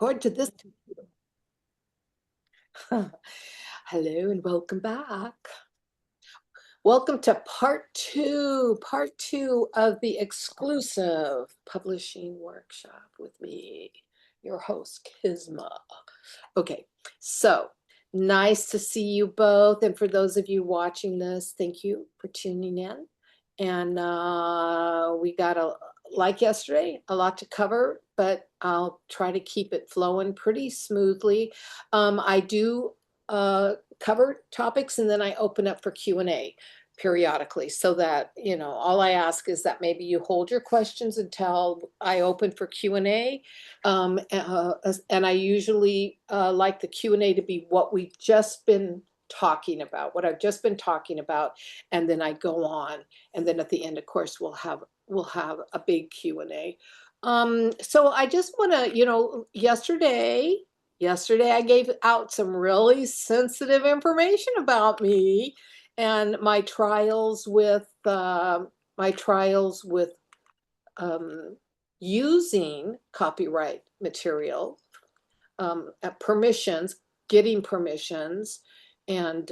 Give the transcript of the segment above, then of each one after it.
According to this, hello and welcome back. Welcome to part two of the exclusive publishing workshop with me, your host, Kisma. Okay, so nice to see you both. And for those of you watching this, thank you for tuning in. And we got like yesterday, a lot to cover, but I'll try to keep it flowing pretty smoothly. I do cover topics and then I open up for Q&A periodically so that, all I ask is that maybe you hold your questions until I open for Q&A. And I usually like the Q&A to be what we've just been talking about, what I've just been talking about, and then I go on. And then at the end, of course, we'll have a big Q&A. So I just want to, yesterday I gave out some really sensitive information about me and my trials with using copyright material, permissions, getting permissions, and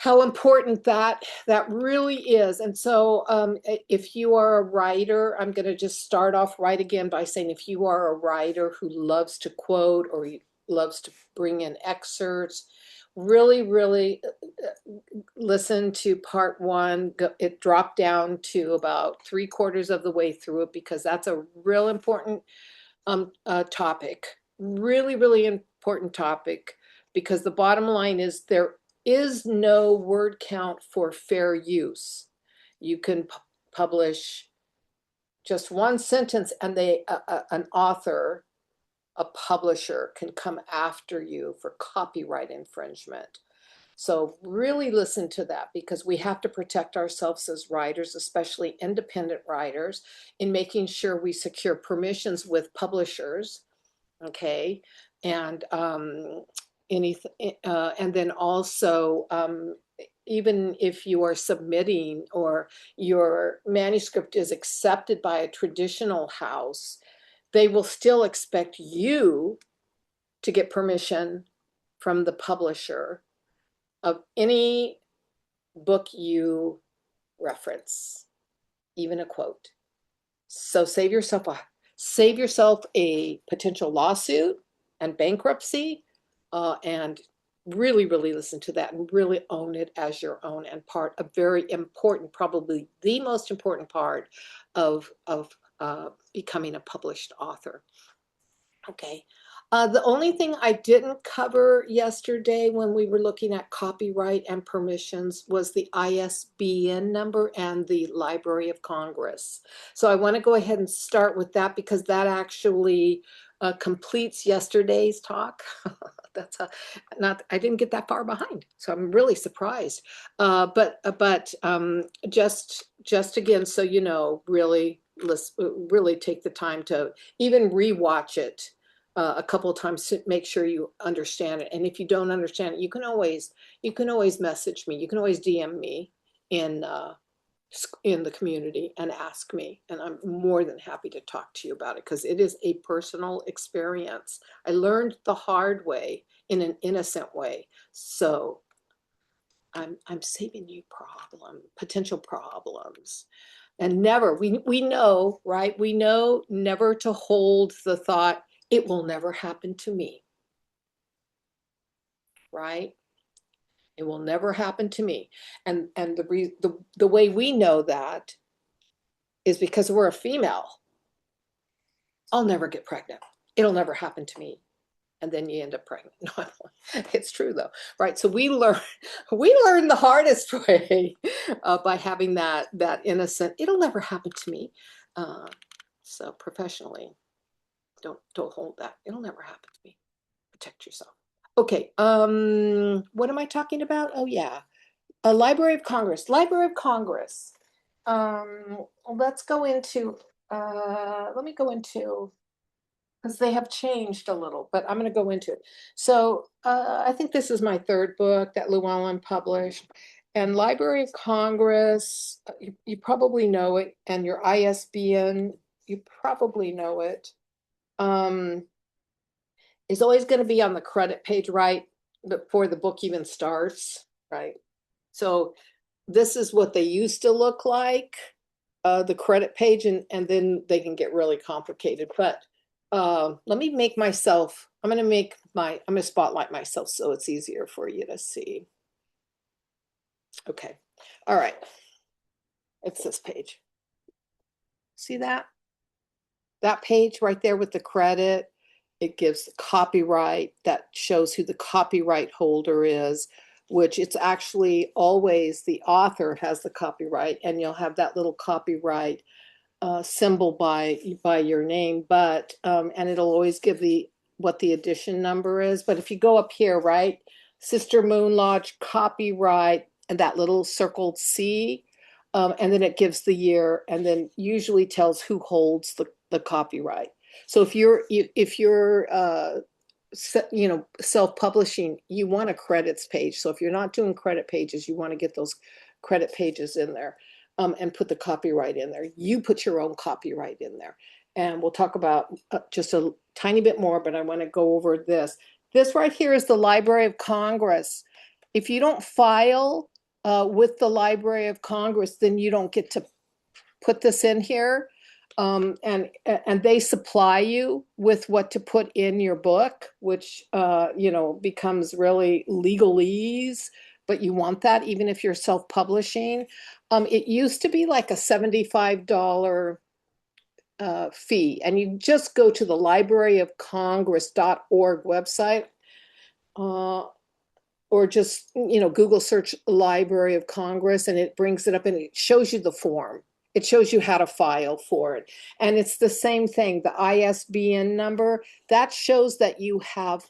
how important that really is. And so if you are a writer, I'm going to just start off right again by saying, if you are a writer who loves to quote or loves to bring in excerpts, really listen to part one. It dropped down to about 3/4 of the way through it, because that's a real important topic. Really important topic, because the bottom line is there is no word count for fair use. You can publish just one sentence and an author, a publisher, can come after you for copyright infringement. So really listen to that, because we have to protect ourselves as writers, especially independent writers, in making sure we secure permissions with publishers. Okay. And and then also, even if you are submitting or your manuscript is accepted by a traditional house, they will still expect you to get permission from the publisher of any book you reference, even a quote. So save yourself a potential lawsuit and bankruptcy, and really listen to that and really own it as your own, and a very important, probably the most important part of becoming a published author. Okay. The only thing I didn't cover yesterday when we were looking at copyright and permissions was the ISBN number and the Library of Congress. So I want to go ahead and start with that, because that actually completes yesterday's talk. I didn't get that far behind, so I'm really surprised. But just again, so you know, really take the time to even rewatch it a couple of times to make sure you understand it. And if you don't understand it, you can always message me. You can always DM me in the community and ask me, and I'm more than happy to talk to you about it, because it is a personal experience. I learned the hard way in an innocent way. So I'm saving you potential problems. And never, we know, right? We know never to hold the thought, it will never happen to me, right? It will never happen to me. And the way we know that is because we're a female. I'll never get pregnant. It'll never happen to me. And then you end up pregnant. No, it's true though, right? So we learn the hardest way by having that innocent, it'll never happen to me. So professionally, don't hold that. It'll never happen to me. Protect yourself. Okay. What am I talking about? Oh yeah, a Library of Congress. Library of Congress. Let's go into. Let me go into, because they have changed a little, but I'm going to go into it. So I think this is my third book that Llewellyn published. And Library of Congress, you probably know it, and your ISBN you probably know it. Um, is always going to be on the credit page, right? Before the book even starts, right? So this is what they used to look like, the credit page, and then they can get really complicated. But let me make myself, I'm going to spotlight myself so it's easier for you to see. Okay. All right. It's this page. See that? That page right there with the credit, it gives the copyright that shows who the copyright holder is, which it's actually always the author has the copyright, and you'll have that little copyright symbol by your name, but and it'll always give the what the edition number is. But if you go up here, right, Sister Moon Lodge copyright, and that little circled C, and then it gives the year, and then usually tells who holds the copyright. So if you're self-publishing, you want a credits page. So if you're not doing credit pages, you want to get those credit pages in there, and put the copyright in there. You put your own copyright in there. And we'll talk about just a tiny bit more, but I want to go over this. This right here is the Library of Congress. If you don't file with the Library of Congress, then you don't get to put this in here. And they supply you with what to put in your book, which becomes really legalese, but you want that even if you're self-publishing. It used to be like a $75 fee, and you just go to the libraryofcongress.org website, or just Google search Library of Congress, and it brings it up and it shows you the form. It shows you how to file for it. And it's the same thing, the ISBN number, that shows that you have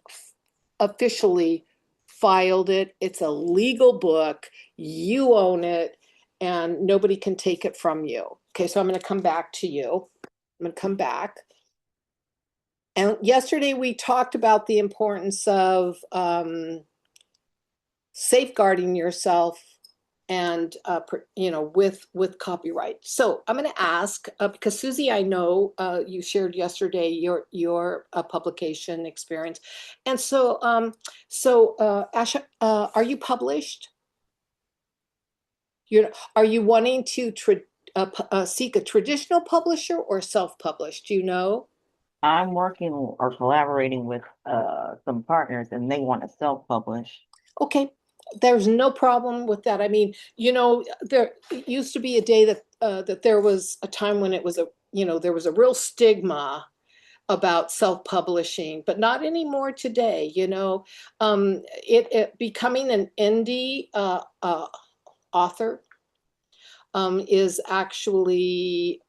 officially filed it. It's a legal book, you own it, and nobody can take it from you. Okay, so I'm going to come back to you. I'm going to come back. And yesterday we talked about the importance of safeguarding yourself and with copyright. So I'm going to ask because Susie, I know you shared yesterday your publication experience, and so Asha, are you published? Are you wanting to seek a traditional publisher or self-published? Do you know? I'm working or collaborating with some partners and they want to self-publish. Okay, there's no problem with that. I mean, there used to be a day that there was a time when it was there was a real stigma about self-publishing, but not anymore today. It becoming an indie author is actually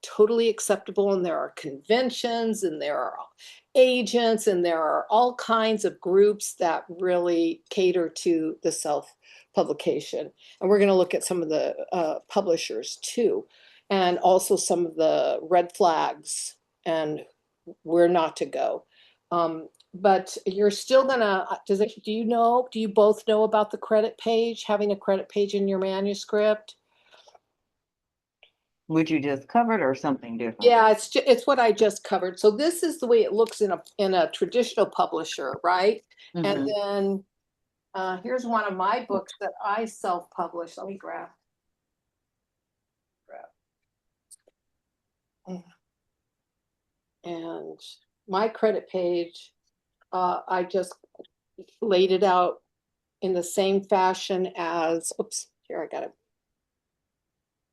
totally acceptable, and there are conventions, and there are agents, and there are all kinds of groups that really cater to the self-publication. And we're going to look at some of the publishers too, and also some of the red flags and where not to go. But you're still gonna, do you both know about the credit page, having a credit page in your manuscript? Would you just cover it or something different? Yeah, it's what I just covered. So this is the way it looks in a traditional publisher, right? And Hmm. then here's one of my books that I self-published. Let me grab. And my credit page, I just laid it out in the same fashion as, oops, here I got it.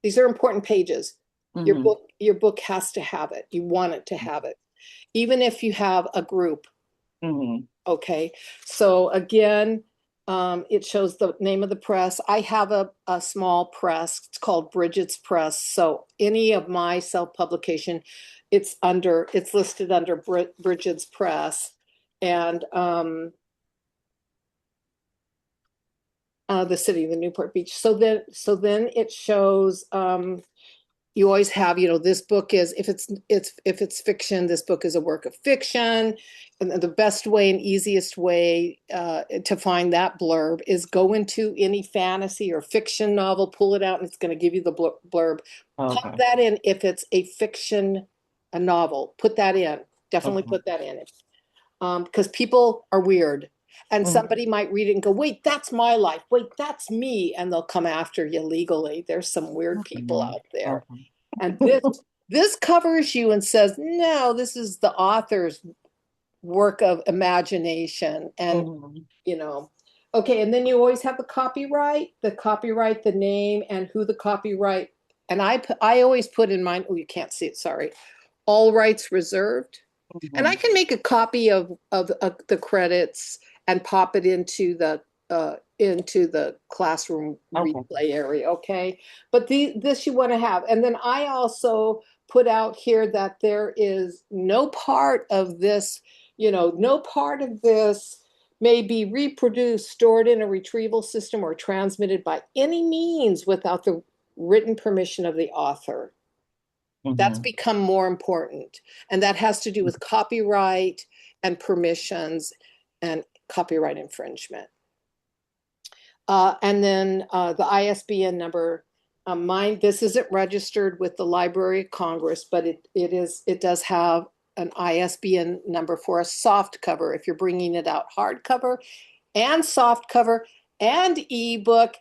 These are important pages. Hmm. Your book has to have it. You want it to have it, even if you have a group. Hmm. Okay, so again, it shows the name of the press. I have a small press. It's called Bridget's Press. So any of my self-publication, it's listed under Bridget's Press, and the city of the Newport Beach. So then it shows you always have, this book is, if it's fiction, this book is a work of fiction. And the best way and easiest way to find that blurb is go into any fantasy or fiction novel, pull it out, and it's going to give you the blurb. Pop Okay. that in if it's a fiction, a novel. Put that in. Definitely Okay. put that in. Because people are weird. And Mhm. somebody might read it and go, wait, that's my life. Wait, that's me. And they'll come after you legally. There's some weird people Mhm. out there. Okay. And this covers you and says, no, this is the author's work of imagination. And, Mhm. you know, okay. And then you always have the copyright, the name, and who the copyright. And I always put in mind, oh, you can't see it, sorry. All rights reserved. And I Mhm. can make a copy of the credits and pop it into the classroom Okay. replay area, okay? But this you want to have. And then I also put out here that there is no part of this, no part of this may be reproduced, stored in a retrieval system, or transmitted by any means without the written permission of the author. That's Mhm. become more important. And that has to do with copyright and permissions and copyright infringement. And then the ISBN number, mine, this isn't registered with the Library of Congress, but it does have an ISBN number for a soft cover. If you're bringing it out hardcover and soft cover and ebook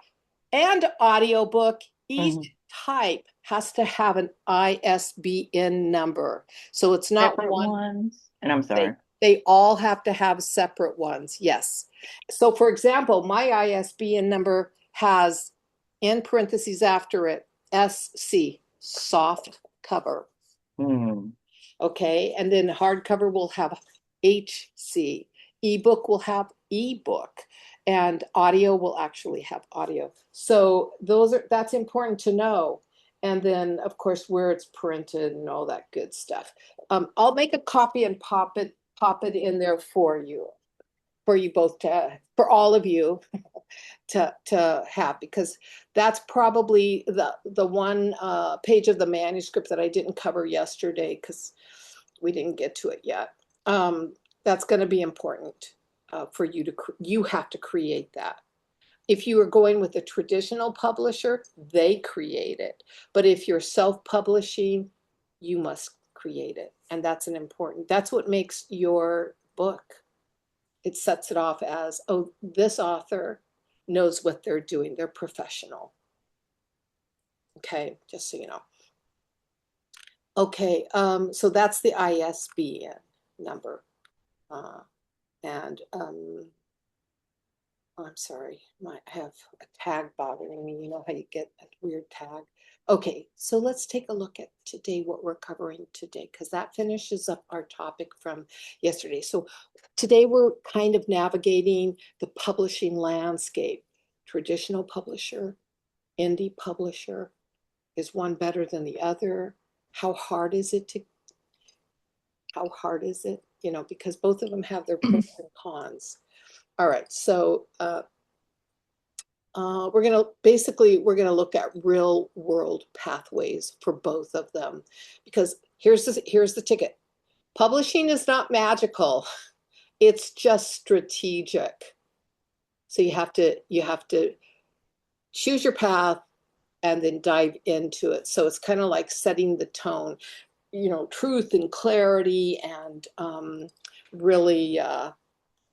and audiobook, each Mhm. type has to have an ISBN number. So it's not Separate one, ones. And I'm they sorry. they all have to have separate ones. Yes. So for example, my ISBN number has in parentheses after it SC, soft cover. Mhm. Okay. And then hardcover will have HC. Ebook will have ebook. And audio will actually have audio. So that's important to know. And then of course where it's printed and all that good stuff. I'll make a copy and pop it in there for you both for all of you to have, because that's probably the one page of the manuscript that I didn't cover yesterday because we didn't get to it yet. Um, that's going to be important for you you have to create that. If you are going with a traditional publisher, they create it. But if you're self-publishing, you must create it. And that's what makes your book. It sets it off as, oh, this author knows what they're doing. They're professional. Okay, just so you know. Okay, so that's the ISBN number. Uh, and oh, I'm sorry, I have a tag bothering me. You know how you get a weird tag? Okay, so let's take a look at today, what we're covering today, because that finishes up our topic from yesterday. So today we're kind of navigating the publishing landscape. Traditional publisher, indie publisher, is one better than the other? How hard is it to, how hard is it? Because both of them have their pros and cons. All right, so we're gonna look at real world pathways for both of them, because here's the ticket. Publishing is not magical. It's just strategic. So you have to choose your path and then dive into it. So it's kind of like setting the tone, truth and clarity, and really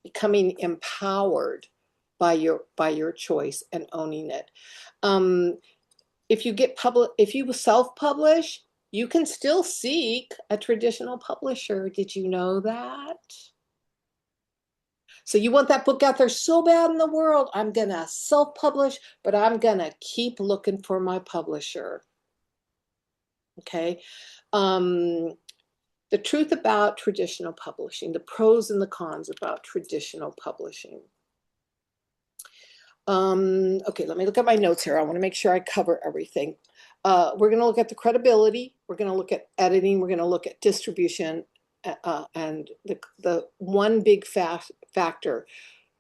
becoming empowered by your choice and owning it. Um, if you self-publish, you can still seek a traditional publisher. Did you know that? So you want that book out there so bad in the world, I'm gonna self-publish, but I'm gonna keep looking for my publisher. Okay. Um, the truth about traditional publishing, the pros and the cons about traditional publishing. Okay, let me look at my notes here. I want to make sure I cover everything. We're going to look at the credibility. We're going to look at editing. We're going to look at distribution, and the one big factor.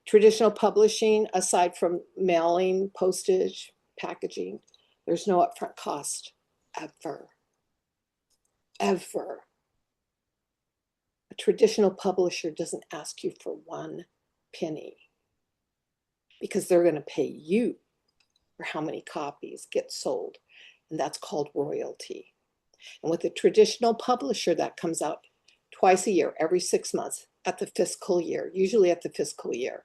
Traditional publishing, aside from mailing, postage, packaging, there's no upfront cost ever, ever. A traditional publisher doesn't ask you for one penny because they're going to pay you for how many copies get sold. and that's called royalty. And with a traditional publisher, that comes out twice a year, every 6 months at the fiscal year, usually at the fiscal year.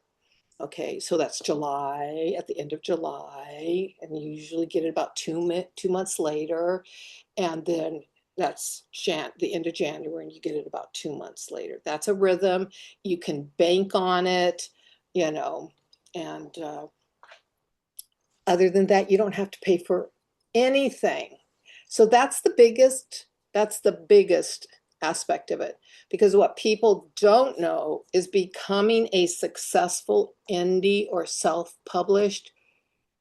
Okay, so that's July, at the end of July, and you usually get it about 2 months later. And then that's the end of January, and you get it about 2 months later. That's a rhythm. You can bank on it, you know, and other than that, you don't have to pay for anything. So that's the biggest aspect of it. Because what people don't know is becoming a successful indie or self-published,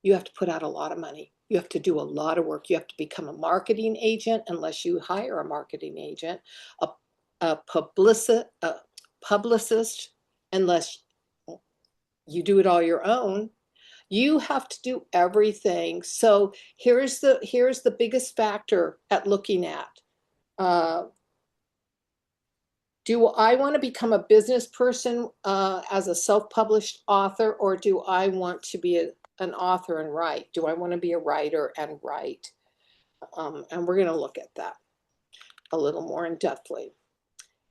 you have to put out a lot of money. You have to do a lot of work. You have to become a marketing agent unless you hire a marketing agent, a, a publicist unless you do it all your own. You have to do everything. So here's the biggest factor at looking at. Uh, do I want to become a business person as a self-published author, or do I want to be an author and write? Do I want to be a writer and write? And we're going to look at that a little more in depthly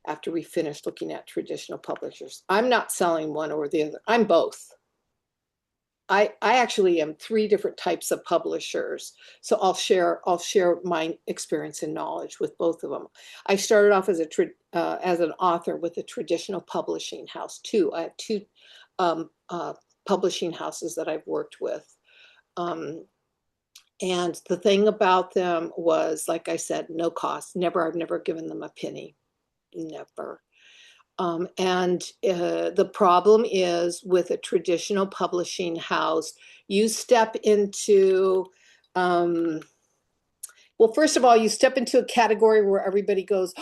after we finish looking at traditional publishers. I'm not selling one or the other. I'm both. I actually am three different types of publishers. So I'll share my experience and knowledge with both of them. I started off as an author with a traditional publishing house too. I have two publishing houses that I've worked with. Um, and the thing about them was, like I said, no cost. I've never given them a penny. Never. And the problem is with a traditional publishing house, you step into, um, well, first of all, you step into a category where everybody goes,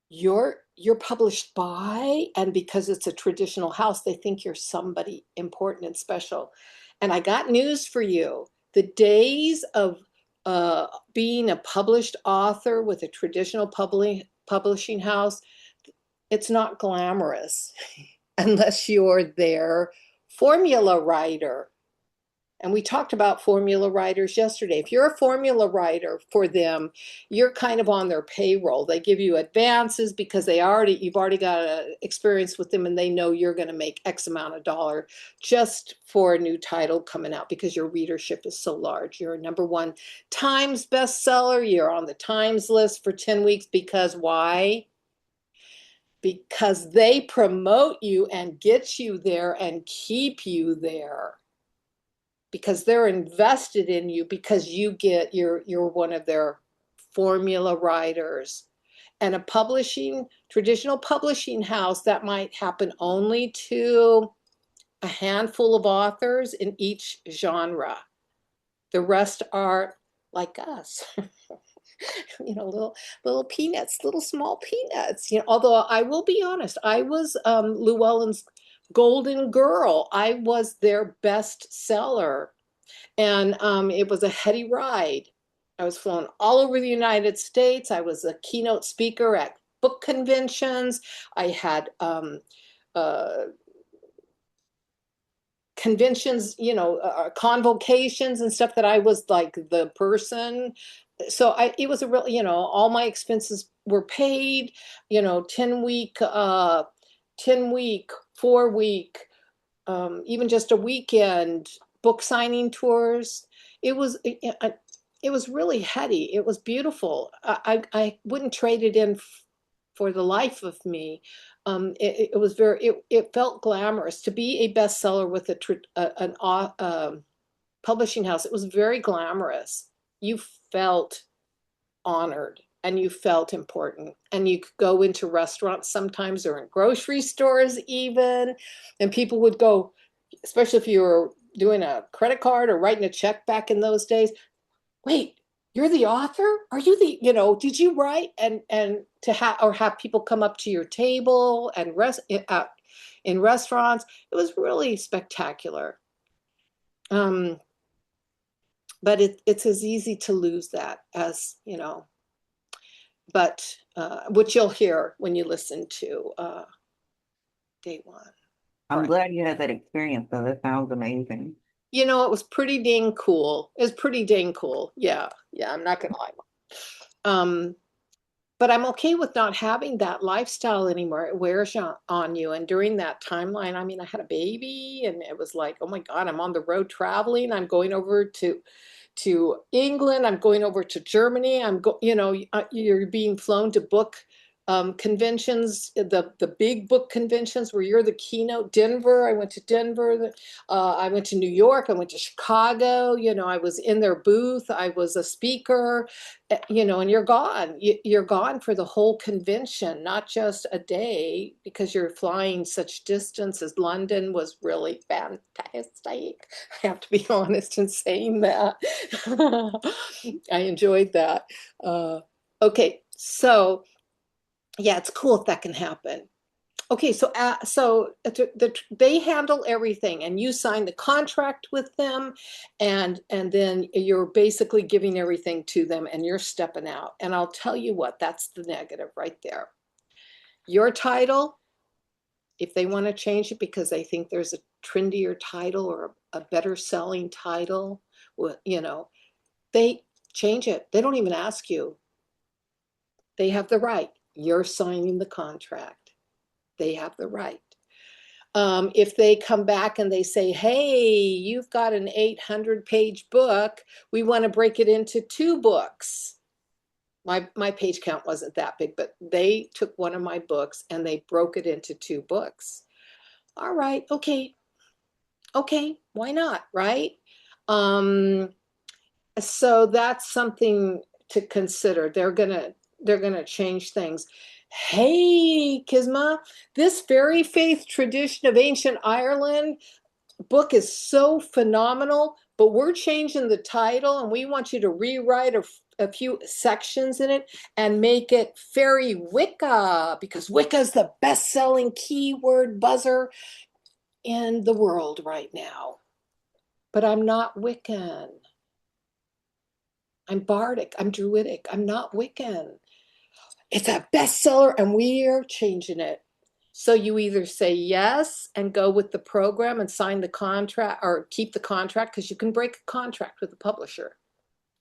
you're published by, and because it's a traditional house, they think you're somebody important and special. And I got news for you. The days of being a published author with a traditional publishing house, it's not glamorous unless you're their formula writer. And we talked about formula writers yesterday. If you're a formula writer for them, you're kind of on their payroll. They give you advances because you've already got experience with them, and they know you're going to make X amount of dollar just for a new title coming out because your readership is so large. You're a number one Times bestseller. You're on the Times list for 10 weeks because why? Because they promote you and get you there and keep you there, because they're invested in you, because you're one of their formula writers. And traditional publishing house, that might happen only to a handful of authors in each genre. The rest are like us. Little peanuts, little small peanuts. Although I will be honest, I was Llewellyn's golden girl. I was their best seller, and it was a heady ride. I was flown all over the United States. I was a keynote speaker at book conventions. I had uh, conventions, convocations and stuff, that I was like the person. So it was a real, all my expenses were paid, 10 week, 4 week, even just a weekend book signing tours. It was really heady. It was beautiful. I wouldn't trade it in for the life of me. It was it felt glamorous to be a bestseller with an publishing house. It was very glamorous. You felt honored and you felt important, and you could go into restaurants sometimes, or in grocery stores even, and people would go, especially if you were doing a credit card or writing a check back in those days. Wait, you're the author? Are you did you write? And to have people come up to your table and in restaurants. It was really spectacular. Um, but it's as easy to lose that as, but which you'll hear when you listen to day one. All I'm right. glad you had that experience, though. That sounds amazing. it was pretty dang cool. It was pretty dang cool. Yeah, yeah, I'm not gonna lie. Um, but I'm okay with not having that lifestyle anymore. It wears on you. And during that timeline, I mean, I had a baby and it was like, oh my God, I'm on the road traveling. I'm going over to England. I'm going over to Germany. You're being flown to book conventions, the big book conventions where you're the keynote. Denver, I went to Denver. I went to New York. I went to Chicago. I was in their booth. I was a speaker. And you're gone. You're gone for the whole convention, not just a day, because you're flying such distances. London was really fantastic. I have to be honest in saying that. I enjoyed that. Okay, so yeah, it's cool if that can happen. Okay, they handle everything, and you sign the contract with them, and then you're basically giving everything to them, and you're stepping out. And I'll tell you what, that's the negative right there. Your title, if they want to change it because they think there's a trendier title or a better selling title, well, they change it. They don't even ask you. They have the right. You're signing the contract. They have the right. If they come back and they say, hey, you've got an 800-page book, we want to break it into 2 books. My page count wasn't that big, but they took one of my books and they broke it into 2 books. All right, okay, why not, right? Um, so that's something to consider. They're gonna change things. Hey, Kisma, this fairy faith tradition of ancient Ireland book is so phenomenal, but we're changing the title and we want you to rewrite a few sections in it and make it fairy Wicca, because Wicca is the best-selling keyword buzzer in the world right now. But I'm not Wiccan. I'm bardic. I'm druidic. I'm not Wiccan. It's a bestseller and we're changing it. So you either say yes and go with the program and sign the contract or keep the contract, because you can break a contract with the publisher.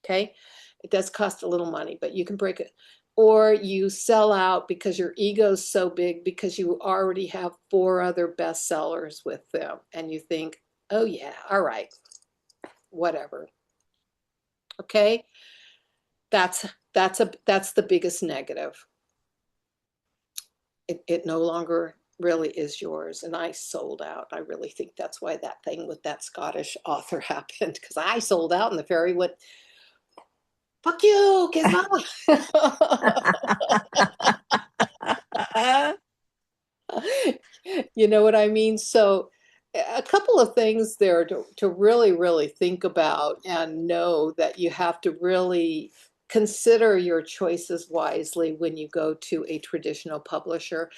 Okay. It does cost a little money, but you can break it. Or you sell out because your ego's so big because you already have 4 other bestsellers with them. And you think, oh, yeah, all right, whatever. Okay. That's the biggest negative. It no longer really is yours. And I sold out. I really think that's why that thing with that Scottish author happened, because I sold out and the fairy went, fuck you, Kisma. You know what I mean? So a couple of things there to really, really think about, and know that you have to really consider your choices wisely when you go to a traditional publisher,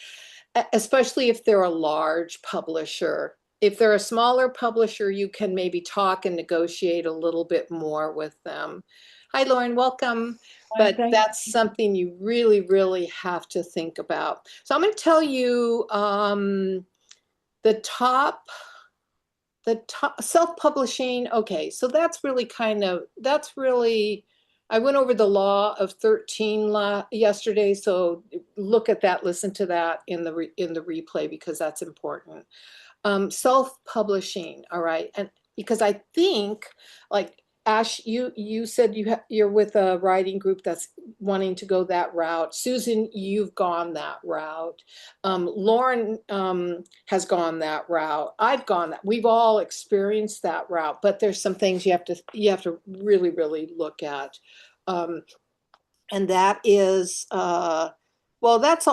especially if they're a large publisher. If they're a smaller publisher, you can maybe talk and negotiate a little bit more with them. Hi, Lauren, welcome. Fine, But thank that's something you really, really have to think about. So I'm going to tell you the top the top self-publishing. Okay, so that's really, I went over the law of 13 yesterday, so look at that, listen to that in the replay, because that's important. Self-publishing, all right, and because I think, like, Ash, you said you're with a writing group that's wanting to go that route. Susan, you've gone that route. Lauren has gone that route. I've gone that. We've all experienced that route, but there's some things you have to really, really look at. Um, and that is, well, that's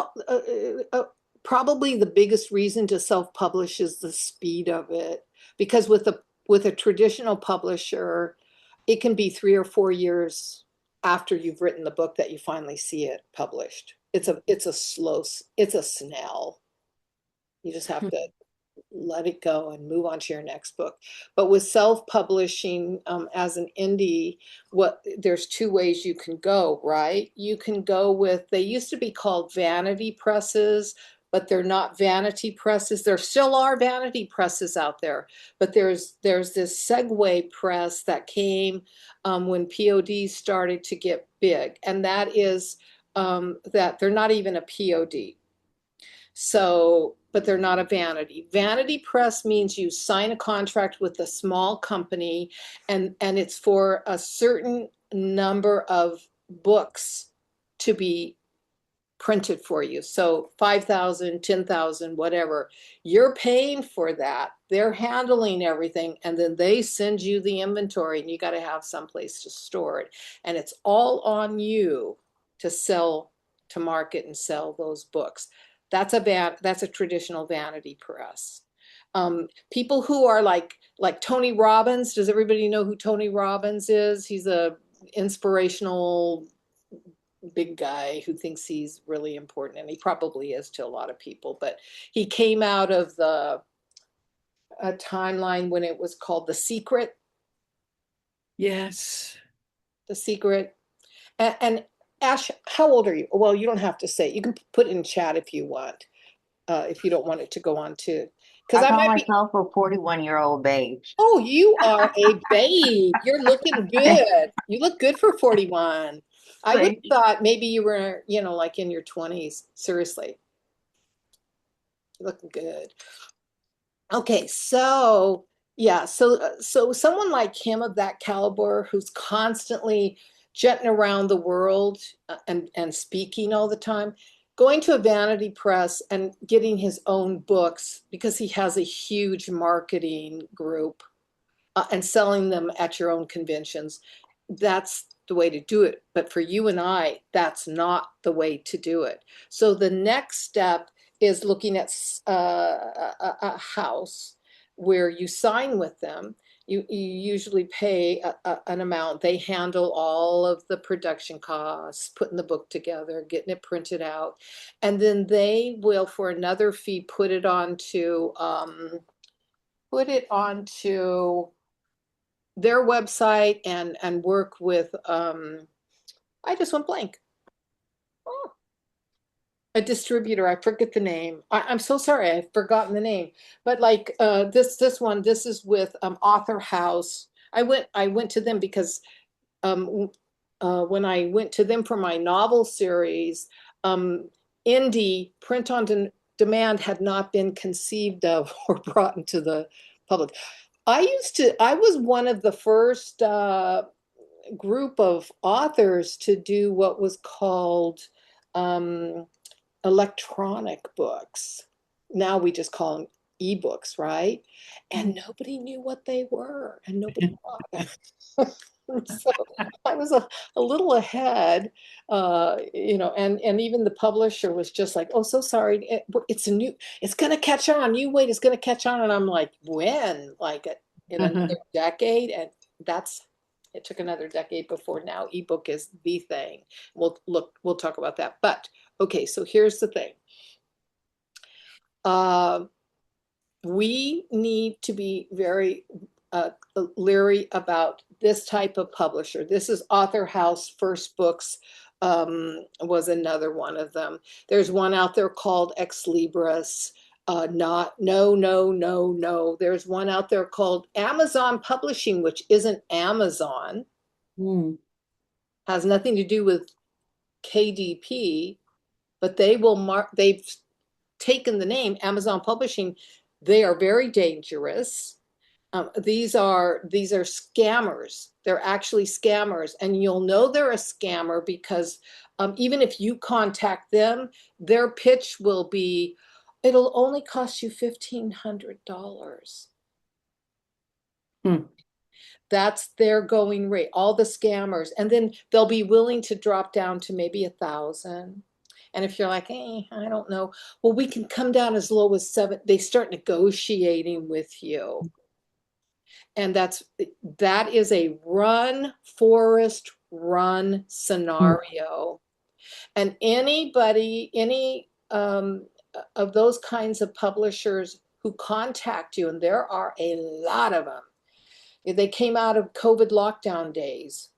probably the biggest reason to self-publish is the speed of it. Because with a traditional publisher, it can be 3 or 4 years after you've written the book that you finally see it published. It's a snail. You just have you. to let it go and move on to your next book. But with self-publishing, as an indie, there's 2 ways you can go, right? You can go with, they used to be called vanity presses, but they're not vanity presses. There still are vanity presses out there, but there's this Segway press that came when POD started to get big, and that is that they're not even a POD. So, but they're not a vanity. Vanity press means you sign a contract with a small company, and it's for a certain number of books to be printed for you. So 5,000, 10,000, whatever. You're paying for that. They're handling everything, and then they send you the inventory, and you got to have someplace to store it. And it's all on you to sell, to market and sell those books. That's a traditional vanity press. People who are like Tony Robbins. Does everybody know who Tony Robbins is? He's a inspirational big guy who thinks he's really important, and he probably is to a lot of people. But he came out of the a timeline when it was called The Secret. Yes. The Secret. And Ash, how old are you? Well, you don't have to say. You can put in chat if you want, if you don't want it to go on too. Because I I call might be. myself a 41-year-old babe. Oh, you are a babe. You're looking good. You look good for 41. I would have Thank thought maybe you were, like in your 20s. Seriously, you're looking good. Okay, so yeah, so someone like him of that caliber who's constantly jetting around the world and speaking all the time, going to a vanity press and getting his own books because he has a huge marketing group and selling them at your own conventions. That's the way to do it. But for you and I, that's not the way to do it. So the next step is looking at a house where you sign with them. You usually pay an amount. They handle all of the production costs, putting the book together, getting it printed out, and then they will, for another fee, put it onto their website and work with I just went blank. Oh, a distributor. I forget the name. I'm so sorry. I've forgotten the name. But like this is with Author House. I went to them because um, when I went to them for my novel series, um, indie print on demand had not been conceived of or brought into the public. I was one of the first group of authors to do what was called um, electronic books. Now we just call them ebooks, right? And nobody knew what they were, and nobody bought them. So I was a little ahead, and even the publisher was just like, "Oh, so sorry, it's going to catch on. You wait, it's going to catch on." And I'm like, "When? Like in another you. decade?" And it took another decade before now ebook is the thing. We'll talk about that. But okay, so here's the thing. Uh, we need to be very leery about this type of publisher. This is Author House First Books, was another one of them. There's one out there called Ex Libris. Not no no no no. There's one out there called Amazon Publishing, which isn't Amazon. Mm. Has nothing to do with KDP, but they've taken the name Amazon Publishing. They are very dangerous. These are scammers. They're actually scammers, and you'll know they're a scammer because even if you contact them, their pitch will be, "It'll only cost you $1,500." Mm. That's their going rate, all the scammers. And then they'll be willing to drop down to maybe 1,000. And if you're like, I don't know, well, we can come down as low as 7. They start negotiating with you. And that is a run, Forest run Mm. scenario. And any of those kinds of publishers who contact you, and there are a lot of them, they came out of COVID lockdown days.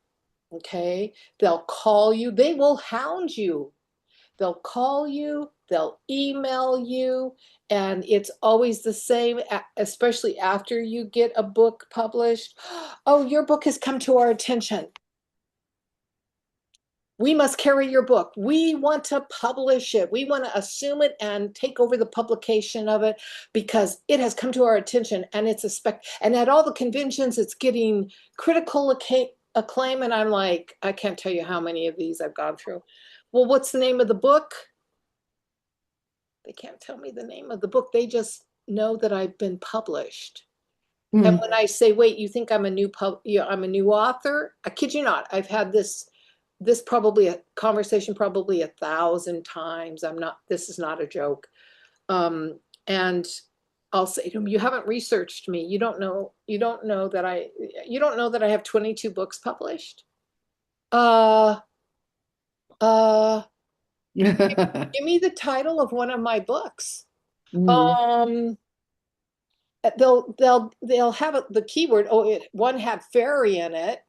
Okay. They'll call you. They will hound you. They'll call you. they'll email you, and it's always the same, especially after you get a book published. Oh, your book has come to our attention. We must carry your book. We want to publish it. We want to assume it and take over the publication of it because it has come to our attention and it's a spec. And at all the conventions, it's getting critical acclaim. And I'm like, I can't tell you how many of these I've gone through. Well, what's the name of the book? They can't tell me the name of the book. They just know that I've been published. And Mm. when I say, wait, you think I'm a I'm a new author? I kid you not. I've had this probably a conversation probably 1,000 times. This is not a joke. And I'll say to them, you haven't researched me. You don't know that you don't know that I have 22 books published. Uh, uh, give me the title of one of my books. Mm. Um, they'll have the keyword. Oh, one had fairy in it.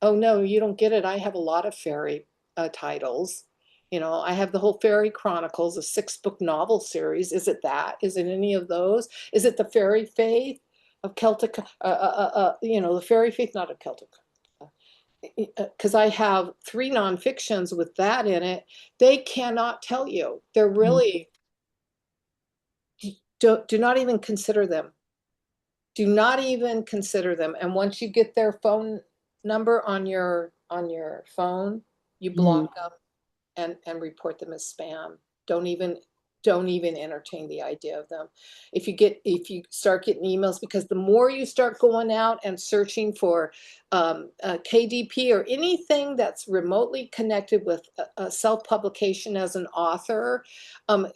Oh no, you don't get it. I have a lot of fairy titles. You know, I have the whole Fairy Chronicles, a 6-book novel series. Is it that? Is it any of those? Is it the Fairy Faith of Celtic? The Fairy Faith, not of Celtic. Because I have 3 nonfictions with that in it. They cannot tell you. They're really do not even consider them. Do not even consider them. And once you get their phone number on your phone, you Mm. block them and report them as spam. Don't even don't even entertain the idea of them. If you start getting emails, because the more you start going out and searching for KDP or anything that's remotely connected with a self-publication as an author,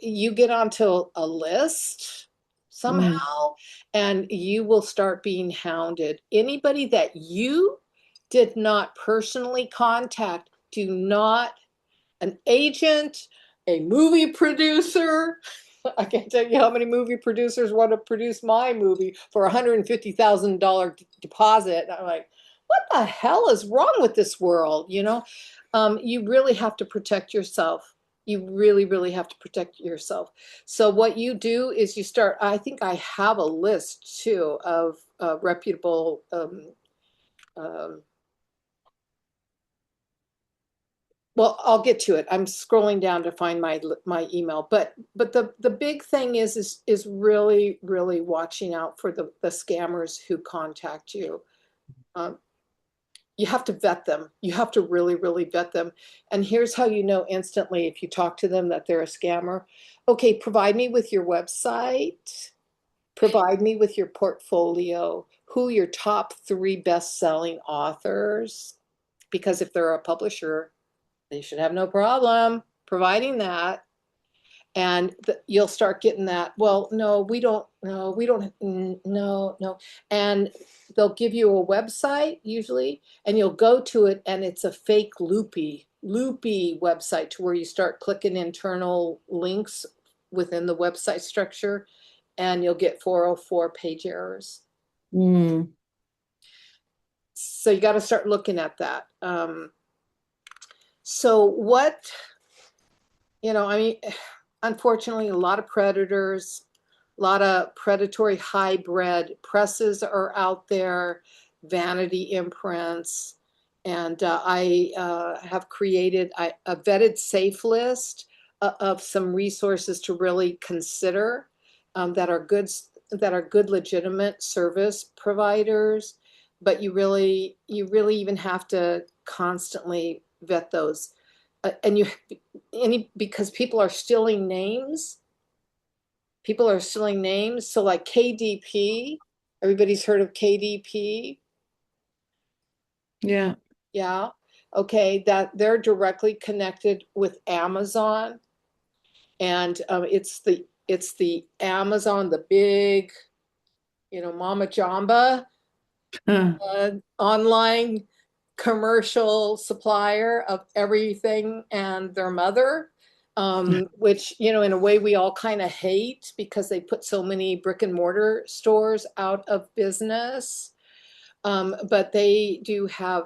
you get onto a list Mm. somehow, and you will start being hounded. Anybody that you did not personally contact, do not an agent, a movie producer. I can't tell you how many movie producers want to produce my movie for $150,000 deposit. I'm like, what the hell is wrong with this world? You really have to protect yourself. You really, really have to protect yourself. So what you do is you start. I think I have a list too of reputable um, well, I'll get to it. I'm scrolling down to find my email, but the big thing is really really watching out for the scammers who contact you. Um, you have to vet them. You have to really really vet them. And here's how you know instantly if you talk to them that they're a scammer. Okay, provide me with your website. Provide me with your portfolio. Who your top 3 best-selling authors? Because if they're a publisher, they should have no problem providing that. And you'll start getting that. Well, no, we don't. No, we don't. No, no. And they'll give you a website usually, and you'll go to it, and it's a fake loopy website to where you start clicking internal links within the website structure, and you'll get 404 page errors. Mm. So you got to start looking at that. So what I mean, unfortunately, a lot of predators, a lot of predatory hybrid presses are out there, vanity imprints, and I have created a vetted safe list of some resources to really consider that are good legitimate service providers, but you really even have to constantly vet those. And because people are stealing names. People are stealing names. So like KDP, everybody's heard of KDP. Yeah. Yeah. Okay. That they're directly connected with Amazon. And it's the Amazon, the big, Mama Jamba Huh. online commercial supplier of everything and their mother, which, in a way we all kind of hate because they put so many brick and mortar stores out of business. But they do have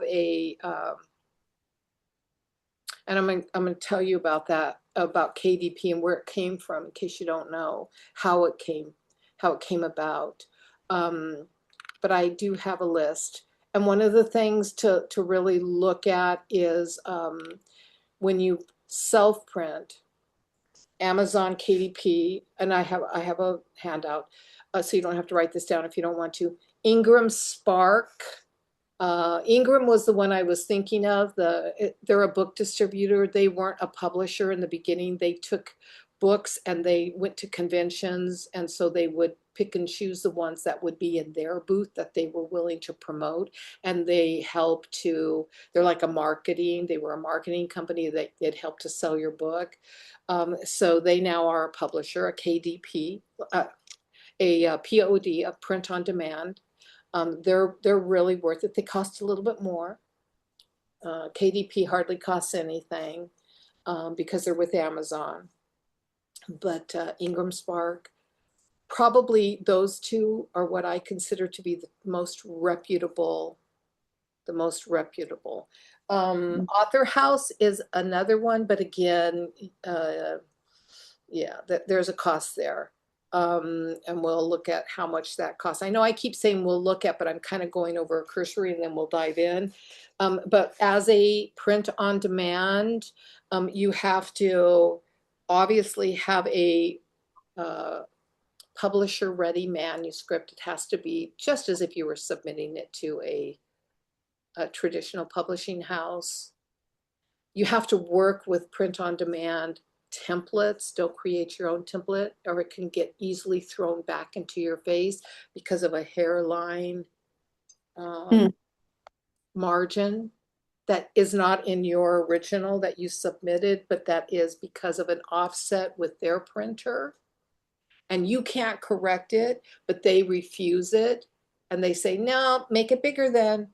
And I'm going to tell you about that, about KDP and where it came from, in case you don't know how it came about. But I do have a list. And one of the things to really look at is when you self-print, Amazon KDP, and I have a handout, so you don't have to write this down if you don't want to. Ingram Spark. Ingram was the one I was thinking of. They're a book distributor. They weren't a publisher in the beginning. They took books and they went to conventions, and so they would pick and choose the ones that would be in their booth that they were willing to promote. And they help to, they're like they were a marketing company that they'd help to sell your book. So they now are a publisher, a KDP, a POD, a print on demand. They're really worth it. They cost a little bit more. KDP hardly costs anything because they're with Amazon. But Ingram Spark, probably those two are what I consider to be the most reputable. The most reputable. Author House is another one, but again, yeah, there's a cost there. And we'll look at how much that costs. I know I keep saying we'll look at, but I'm kind of going over a cursory and then we'll dive in. But as a print on demand, you have to obviously have a publisher ready manuscript. It has to be just as if you were submitting it to a traditional publishing house. You have to work with print on demand templates. Don't create your own template, or it can get easily thrown back into your face because of a hairline margin that is not in your original that you submitted, but that is because of an offset with their printer. And you can't correct it, but they refuse it. And they say, no, make it bigger then.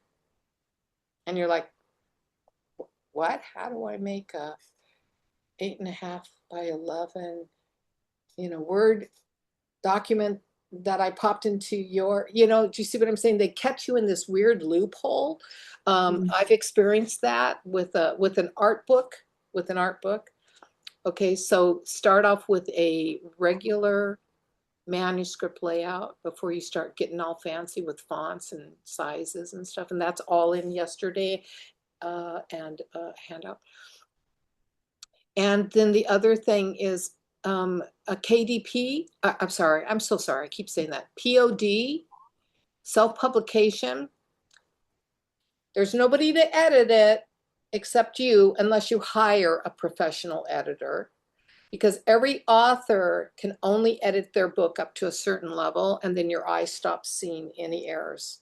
And you're like, what? How do I make a 8.5 by 11, Word document that I popped into your, do you see what I'm saying? They catch you in this weird loophole. I've experienced that with an art book, Okay, so start off with a regular manuscript layout before you start getting all fancy with fonts and sizes and stuff. And that's all in yesterday and handout. And then the other thing is a KDP. I'm sorry. I'm so sorry. I keep saying that. POD, self-publication. There's nobody to edit it except you unless you hire a professional editor, because every author can only edit their book up to a certain level, and then your eye stops seeing any errors.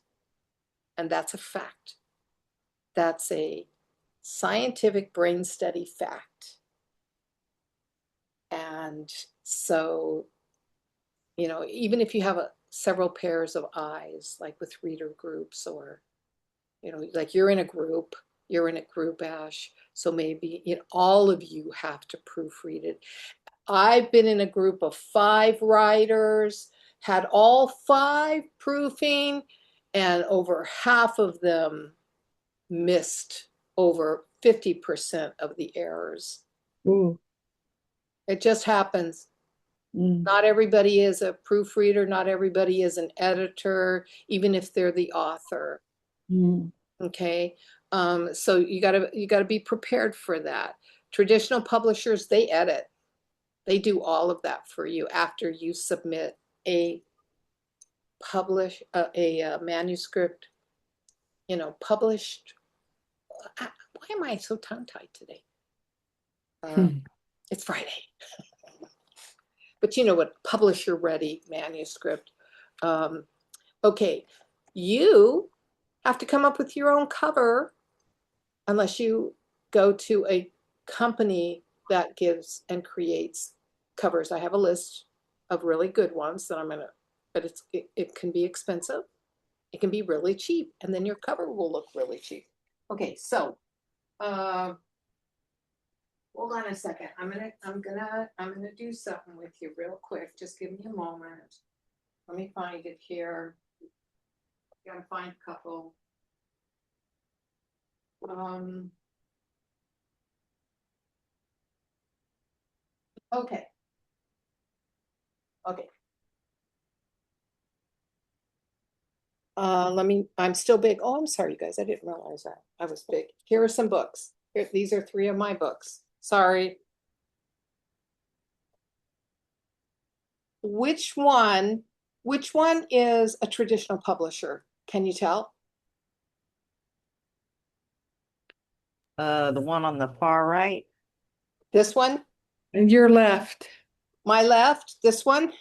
And that's a fact. That's a scientific brain study fact. And so, even if you have several pairs of eyes, like with reader groups, or, like you're in a group, Ash. So maybe, all of you have to proofread it. I've been in a group of 5 writers, had all 5 proofing, and over half of them missed over 50% of the errors. Ooh. It just happens. Not everybody is a proofreader. Not everybody is an editor, even if they're the author. Okay. So you gotta be prepared for that. Traditional publishers, they edit. They do all of that for you after you submit a manuscript, published. Why am I so tongue-tied today? It's Friday. But you know what, publisher ready manuscript. Okay, you have to come up with your own cover unless you go to a company that gives and creates covers. I have a list of really good ones that but it can be expensive. It can be really cheap, and then your cover will look really cheap. Okay, so hold on a second. I'm gonna do something with you real quick. Just give me a moment. Let me find it here. Gotta find a couple. Okay. Okay. I'm still big. Oh, I'm sorry, you guys. I didn't realize that. I was big. Here are some books. Here, these are 3 of my books. Sorry. Which one, which one is a traditional publisher? Can you tell? The one on the far right. This one? And your left. My left? This one?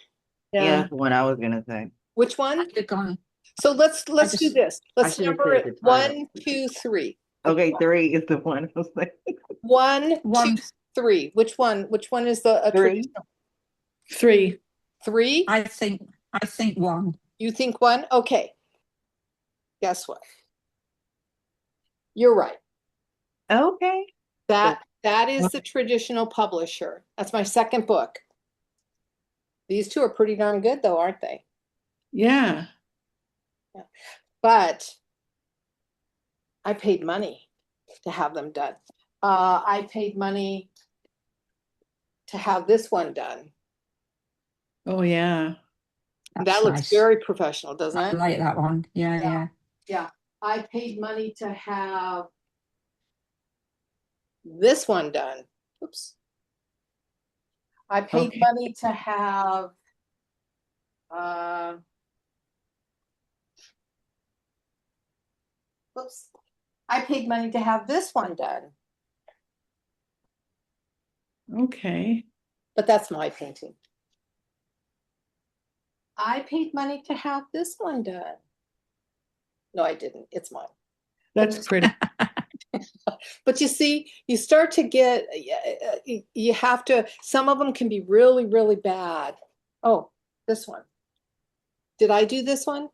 Yeah, Yeah. that's what I was gonna say. Which one? Click on. So let's do just- this. Let's should have number said it the title. 1, 2, 3. Okay, 3 is the one I was like. 1, 2, One. 3. Which one? Which one is the 3. traditional? 3. 3? I think one. You think 1? Okay. Guess what? You're right. Okay. That is the traditional publisher. That's my second book. These 2 are pretty darn good though, aren't they? Yeah. But I paid money to have them done. I paid money to have this one done. Oh, yeah. That That's looks nice. very professional, doesn't I it? like that one. Yeah, Yeah. yeah. Yeah. I paid money to have this one done. Oops. I paid Okay. money to have oops. I paid money to have this one done, Okay. but that's my painting. I paid money to have this one done. No, I didn't. It's mine. That's pretty. But you see, you start to get, you have to, some of them can be really, really bad. Oh, this one. Did I do this one?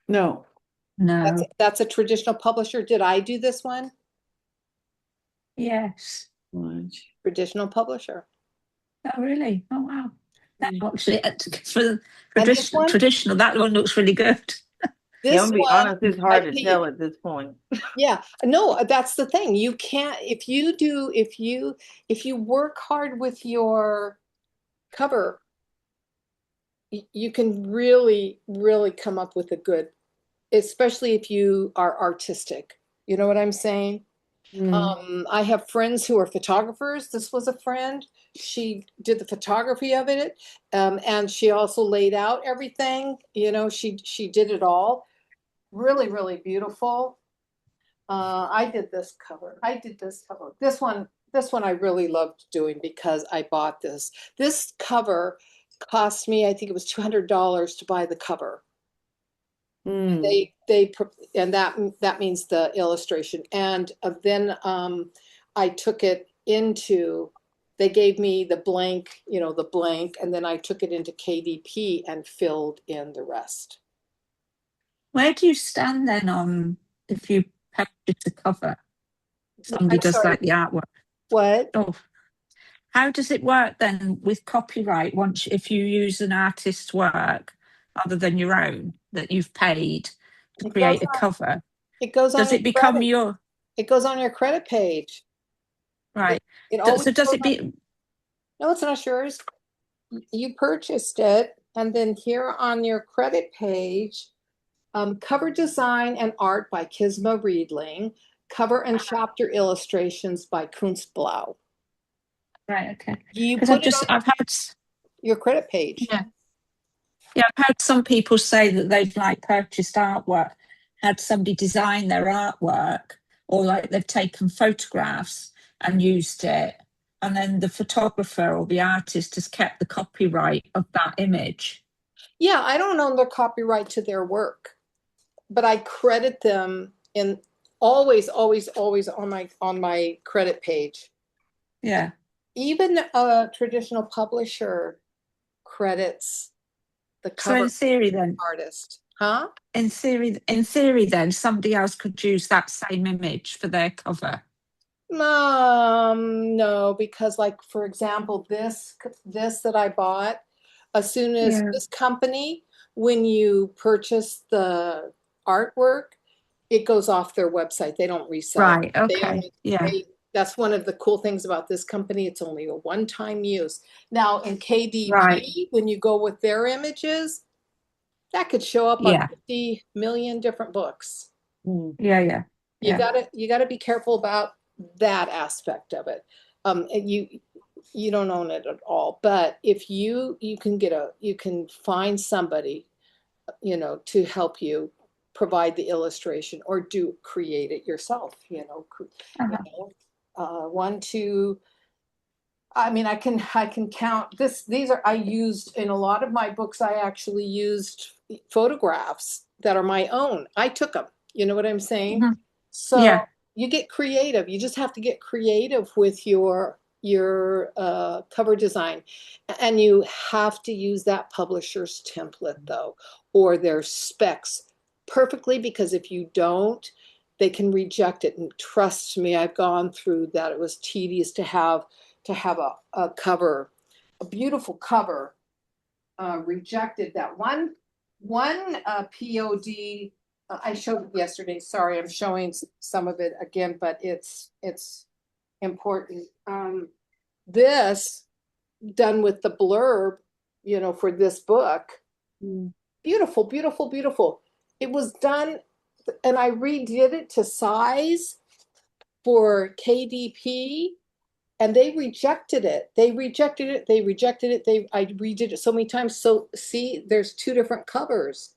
No. No. That's a traditional publisher. Did I do this one? Yes. Lunch. Traditional publisher. Oh, really? Oh, wow. That Mm. actually, for And this one? traditional, that one looks really good. Yeah, This I'm gonna be one, honest, it's I hard to paid- tell at this point. Yeah, no, that's the thing. You can't, if you work hard with your cover, you can really, really come up with a good, especially if you are artistic. You know what I'm saying? Mm. I have friends who are photographers. This was a friend. She did the photography of it, and she also laid out everything. You know, she did it all. Really, really beautiful. I did this cover. I did this cover. This one I really loved doing because I bought this. This cover cost me, I think it was $200 to buy the cover. Mm. And that means the illustration. And then I took it into, they gave me the blank, the blank, and then I took it into KDP and filled in the rest. Where do you stand then on if you purchase a cover? Somebody I'm does sorry, like the artwork. what? Oh, how does it work then with copyright once if you use an artist's work other than your own that you've paid to It goes create a on, cover? it goes on Does your it become credit. your It goes on your credit page. right? It always So does goes it on, be no, it's not yours. You purchased it, and then here on your credit page, cover design and art by Kisma Reidling, cover and chapter illustrations by Kunstblau. right? Okay, You because put it on I've had your credit page. yeah. Yeah, I've heard some people say that they've like purchased artwork, had somebody design their artwork, or like they've taken photographs and used it, and then the photographer or the artist has kept the copyright of that image. Yeah, I don't own the copyright to their work, but I credit them in always, always, always on my credit page. Yeah. Even a traditional publisher credits the So cover in theory, then, artist. Huh? in theory, then somebody else could use that same image for their cover. No, because like for example, this that I bought, as soon as Yeah. this company, when you purchase the artwork, it goes off their website. They don't resell it. Right. They Okay. only Yeah. That's one of the cool things about this company. It's only a one-time use. Now in KDP, Right. when you go with their images, that could show up on Yeah. 50 million different books. Mm. Yeah. You gotta be careful about that aspect of it. And you don't own it at all, but if you can find somebody, to help you provide the illustration or create it yourself, Uh-huh. one, two. I mean, I can count this. These are I used in a lot of my books. I actually used photographs that are my own. I took them. You know what I'm saying? Mhm. So Yeah. you get creative. You just have to get creative with your cover design, and you have to use that publisher's template though, or their specs perfectly. Because if you don't, they can reject it. And trust me, I've gone through that. It was tedious to have a cover, a beautiful cover, rejected. That one POD I showed it yesterday. Sorry, I'm showing some of it again, but it's important. This done with the blurb, for this book. Mm. Beautiful, beautiful, beautiful. It was done, and I redid it to size for KDP. And they rejected it. They rejected it. They rejected it. I redid it so many times. So see, there's two different covers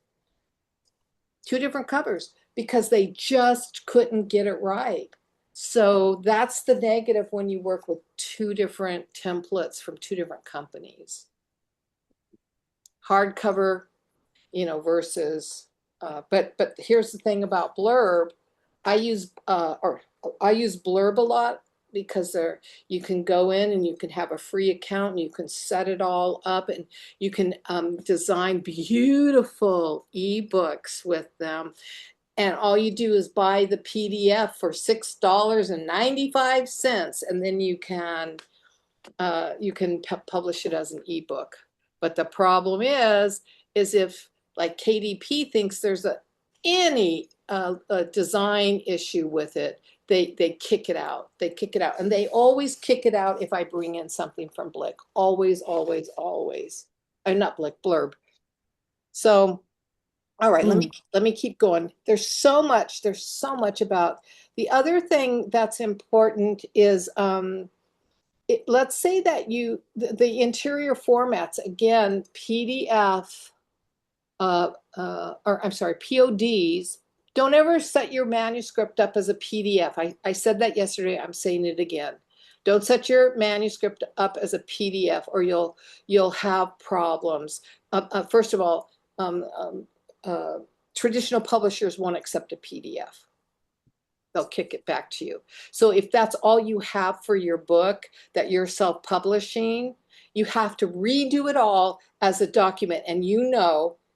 because they just couldn't get it right. So that's the negative when you work with two different templates from two different companies. Hardcover, versus, but here's the thing about blurb. I use blurb a lot because you can go in and you can have a free account and you can set it all up and you can design beautiful ebooks with them. And all you do is buy the PDF for $6.95, and then you can publish it as an ebook. But the problem is if like KDP thinks there's any a design issue with it, they kick it out. They kick it out, and they always kick it out if I bring in something from Blick. Always, always, always. Not Blick, Blurb. So, all right, let me keep going. There's so much. There's so much about the other thing that's important is let's say that the interior formats, again, PDF, or I'm sorry, PODs. Don't ever set your manuscript up as a PDF. I said that yesterday. I'm saying it again. Don't set your manuscript up as a PDF, or you'll have problems. First of all, uh, traditional publishers won't accept a PDF. They'll kick it back to you. So if that's all you have for your book that you're self-publishing, you have to redo it all as a document. And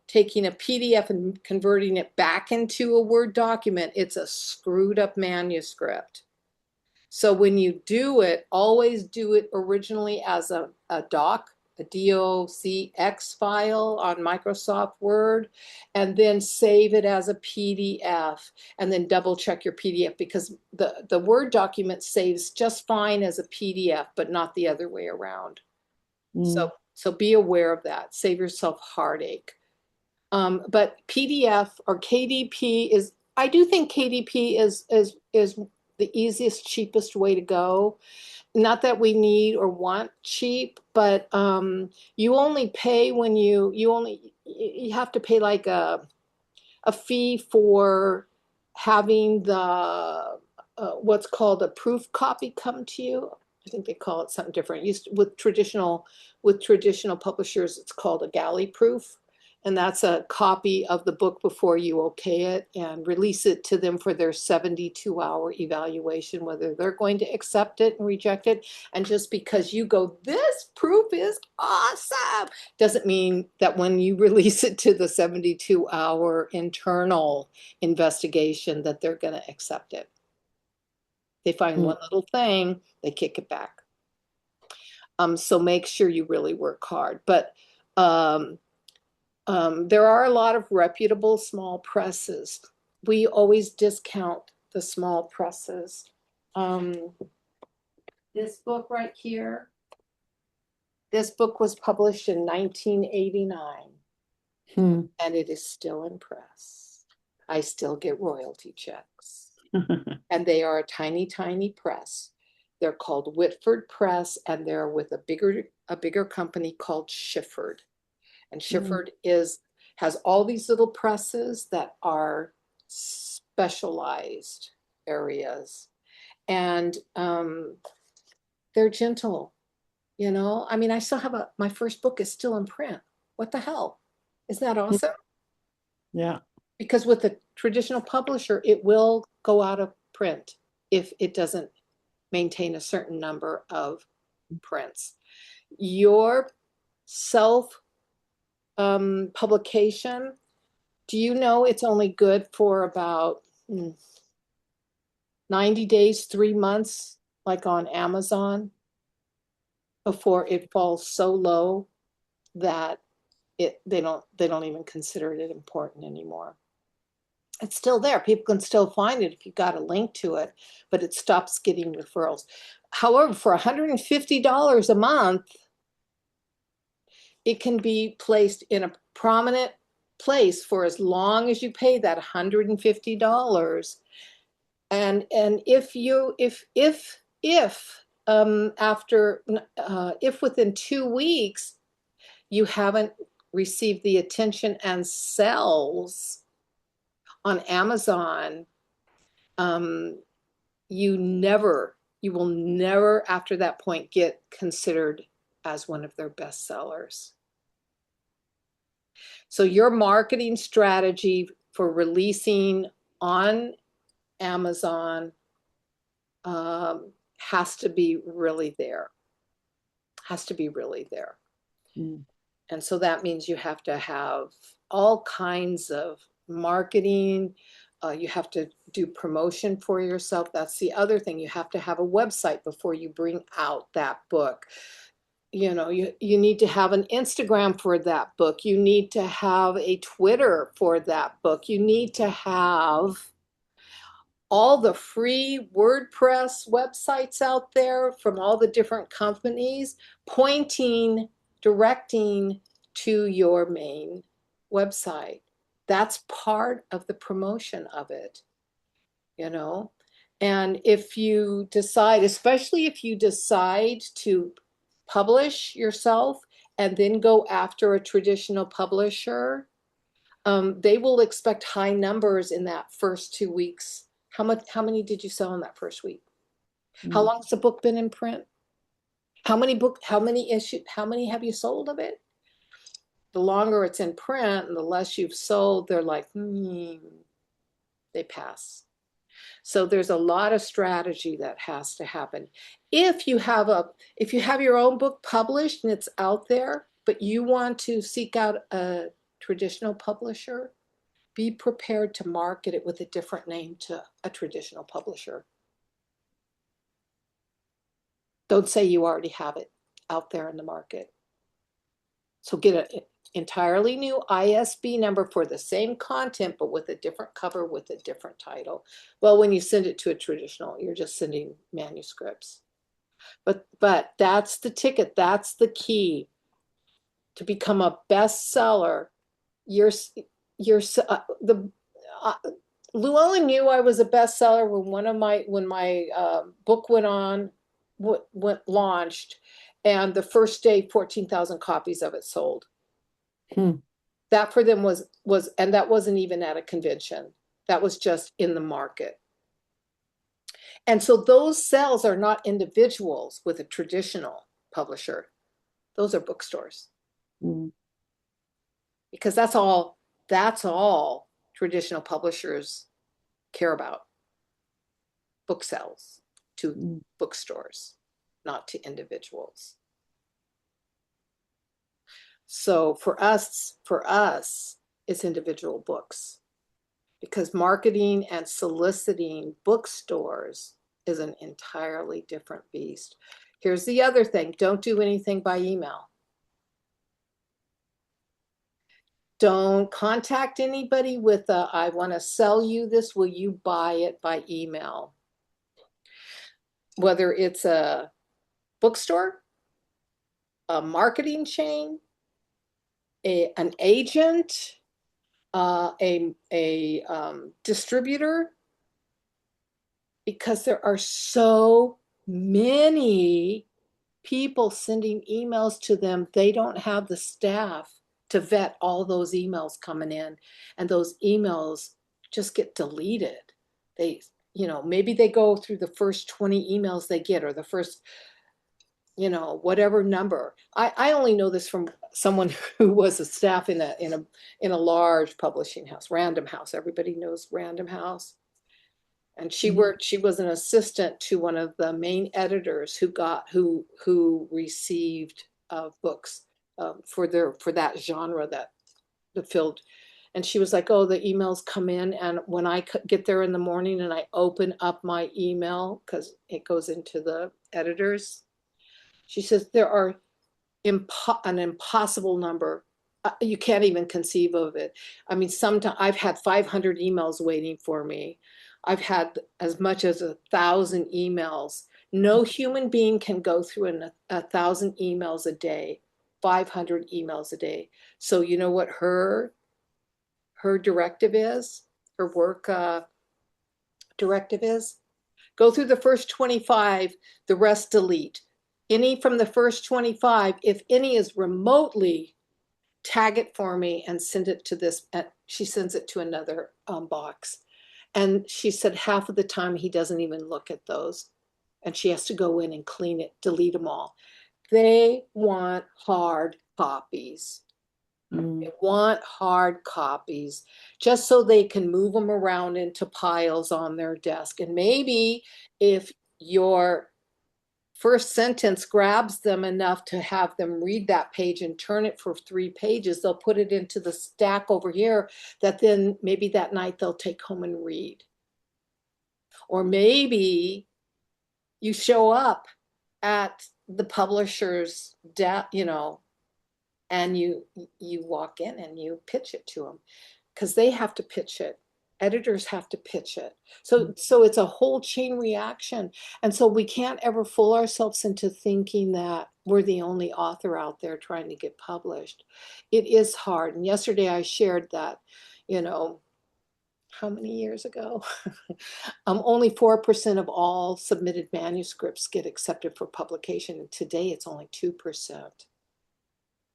taking a PDF and converting it back into a Word document, it's a screwed up manuscript. So when you do it, always do it originally as a doc, a docx file on Microsoft Word, and then save it as a PDF, and then double check your PDF, because the Word document saves just fine as a PDF, but not the other way around. Mm. So be aware of that. Save yourself heartache. But PDF or KDP I do think KDP is the easiest, cheapest way to go. Not that we need or want cheap, but you only pay when you have to pay like a fee for having the what's called a proof copy come to you. I think they call it something different. With traditional publishers, it's called a galley proof. And that's a copy of the book before you okay it and release it to them for their 72-hour evaluation, whether they're going to accept it and reject it. And just because you go, this proof is awesome, doesn't mean that when you release it to the 72-hour internal investigation that they're going to accept it. They find one little thing, they kick it back. So make sure you really work hard. But there are a lot of reputable small presses. We always discount the small presses. This book right here, this book was published in 1989 Hmm. and it is still in press. I still get royalty checks. And they are a tiny, tiny press. They're called Whitford Press, and they're with a bigger company called Shifford. And Shifford has all these little presses that are specialized areas, and they're gentle. You know, I mean, I still have my first book is still in print. What the hell? Isn't that awesome? Yeah. Because with a traditional publisher, it will go out of print if it doesn't maintain a certain number of prints. Your self publication, do you know it's only good for about 90 days, 3 months, like on Amazon, before it falls so low that they don't even consider it important anymore. It's still there. People can still find it if you got a link to it, but it stops getting referrals. However, for $150 a month, it can be placed in a prominent place for as long as you pay that $150. And if within 2 weeks you haven't received the attention and sales on Amazon, um, you will never after that point get considered as one of their best sellers. So your marketing strategy for releasing on Amazon has to be really there. Has to be really there. Mm. And so that means you have to have all kinds of marketing. You have to do promotion for yourself. That's the other thing. You have to have a website before you bring out that book. You know, you need to have an Instagram for that book. You need to have a Twitter for that book. You need to have all the free WordPress websites out there from all the different companies directing to your main website. That's part of the promotion of it, you know. And if you decide, especially if you decide to publish yourself and then go after a traditional publisher, they will expect high numbers in that first 2 weeks. How many did you sell in that first week? How long has the book been in print? How many issues, how many have you sold of it? The longer it's in print and the less you've sold, they're like, they pass. So there's a lot of strategy that has to happen. If you have your own book published and it's out there, but you want to seek out a traditional publisher, be prepared to market it with a different name to a traditional publisher. Don't say you already have it out there in the market. So get an entirely new ISB number for the same content, but with a different cover with a different title. Well, when you send it to a traditional, you're just sending manuscripts. But that's the ticket. That's the key to become a bestseller. Llewellyn knew I was a bestseller when my book went launched, and the first day 14,000 copies of it sold. That for them was and that wasn't even at a convention. That was just in the market. And so those sales are not individuals with a traditional publisher. Those are bookstores. Because that's all traditional publishers care about. Book sales to bookstores, not to individuals. So for us, it's individual books, because marketing and soliciting bookstores is an entirely different beast. Here's the other thing. Don't do anything by email. Don't contact anybody with I want to sell you this. Will you buy it by email? Whether it's a bookstore, a marketing chain, an agent, a distributor, because there are so many people sending emails to them. They don't have the staff to vet all those emails coming in, and those emails just get deleted. They, maybe they go through the first 20 emails they get, or the first, whatever number. I only know this from someone who was a staff in a large publishing house, Random House. Everybody knows Random House. And she was an assistant to one of the main editors who received books for that genre that the filled. And she was like, oh, the emails come in. And when I get there in the morning and I open up my email, because it goes into the editors, she says there are an impossible number. You can't even conceive of it. I mean, sometimes I've had 500 emails waiting for me. I've had as much as 1,000 emails. No human being can go through 1,000 emails a day, 500 emails a day. So you know what her directive is? Her work directive is? Go through the first 25, the rest delete. Any from the first 25, if any is remotely, tag it for me and send it to this. She sends it to another box. And she said half of the time he doesn't even look at those. And she has to go in and clean it, delete them all. They want hard copies. They want hard copies just so they can move them around into piles on their desk. And maybe if your first sentence grabs them enough to have them read that page and turn it for 3 pages, they'll put it into the stack over here that then maybe that night they'll take home and read. Or maybe you show up at the publisher's and you walk in and you pitch it to them, because they have to pitch it. Editors have to pitch it. So it's a whole chain reaction. And so we can't ever fool ourselves into thinking that we're the only author out there trying to get published. It is hard. And yesterday I shared that, how many years ago? Only 4% of all submitted manuscripts get accepted for publication. And today it's only 2%.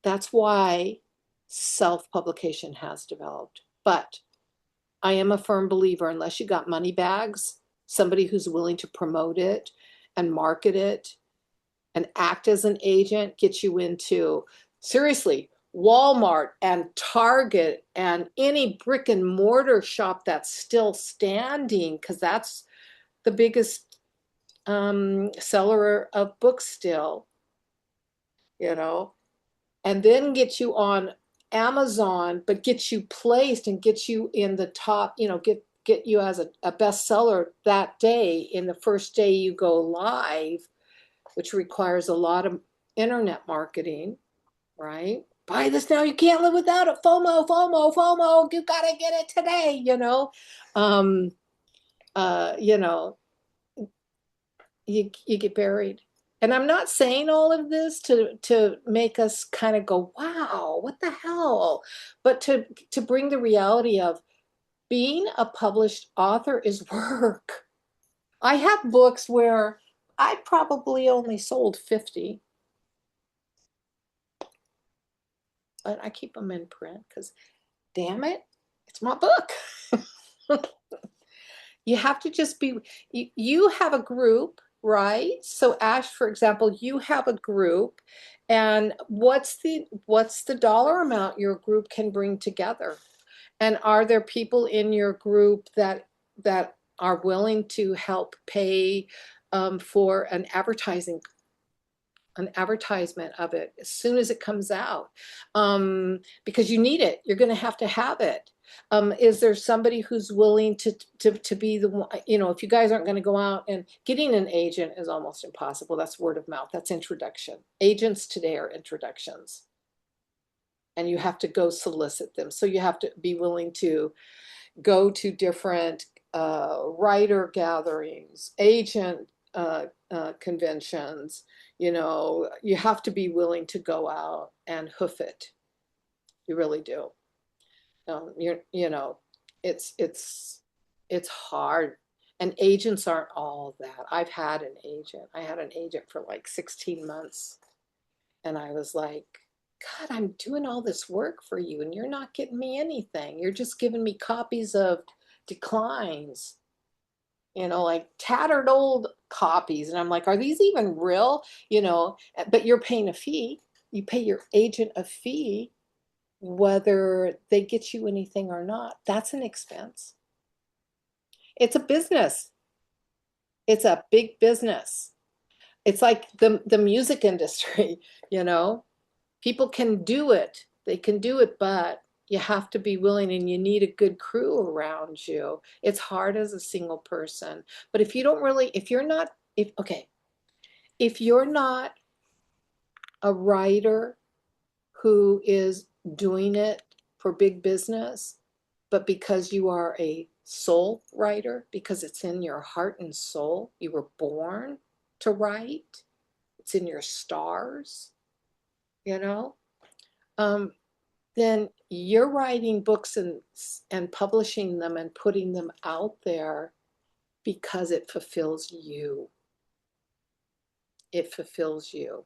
That's why self-publication has developed. But I am a firm believer, unless you got money bags, somebody who's willing to promote it and market it and act as an agent, get you into, seriously, Walmart and Target and any brick and mortar shop that's still standing, because that's the biggest seller of books still, and then get you on Amazon, but get you placed and get you in the top, get you as a bestseller that day, in the first day you go live, which requires a lot of internet marketing, right? Buy this now, you can't live without it. FOMO, FOMO, FOMO, you gotta get it today, you get buried. And I'm not saying all of this to make us kind of go, wow, what the hell? But to bring the reality of being a published author is work. I have books where I probably only sold 50. But I keep them in print because, damn it, it's my book. You have to just be, you have a group, right? So Ash, for example, you have a group, and what's the dollar amount your group can bring together? And are there people in your group that are willing to help pay for an advertisement of it as soon as it comes out, because you need it. You're going to have it. Is there somebody who's willing to be the one, if you guys aren't going to go out, and getting an agent is almost impossible. That's word of mouth. That's introduction. Agents today are introductions. And you have to go solicit them. So you have to be willing to go to different writer gatherings, agent conventions. You know, you have to be willing to go out and hoof it. You really do. You know, it's hard. And agents aren't all that. I've had an agent. I had an agent for like 16 months. And I was like, God, I'm doing all this work for you and you're not getting me anything. You're just giving me copies of declines, you know, like tattered old copies. And I'm like, are these even real? You know, but you're paying a fee. You pay your agent a fee, whether they get you anything or not. That's an expense. It's a business. It's a big business. It's like the music industry, you know. People can do it. They can do it, but you have to be willing and you need a good crew around you. It's hard as a single person. But if you don't really, if you're not, if you're not a writer who is doing it for big business, but because you are a soul writer, because it's in your heart and soul, you were born to write, it's in your stars, you know, then you're writing books and publishing them and putting them out there because it fulfills you. It fulfills you.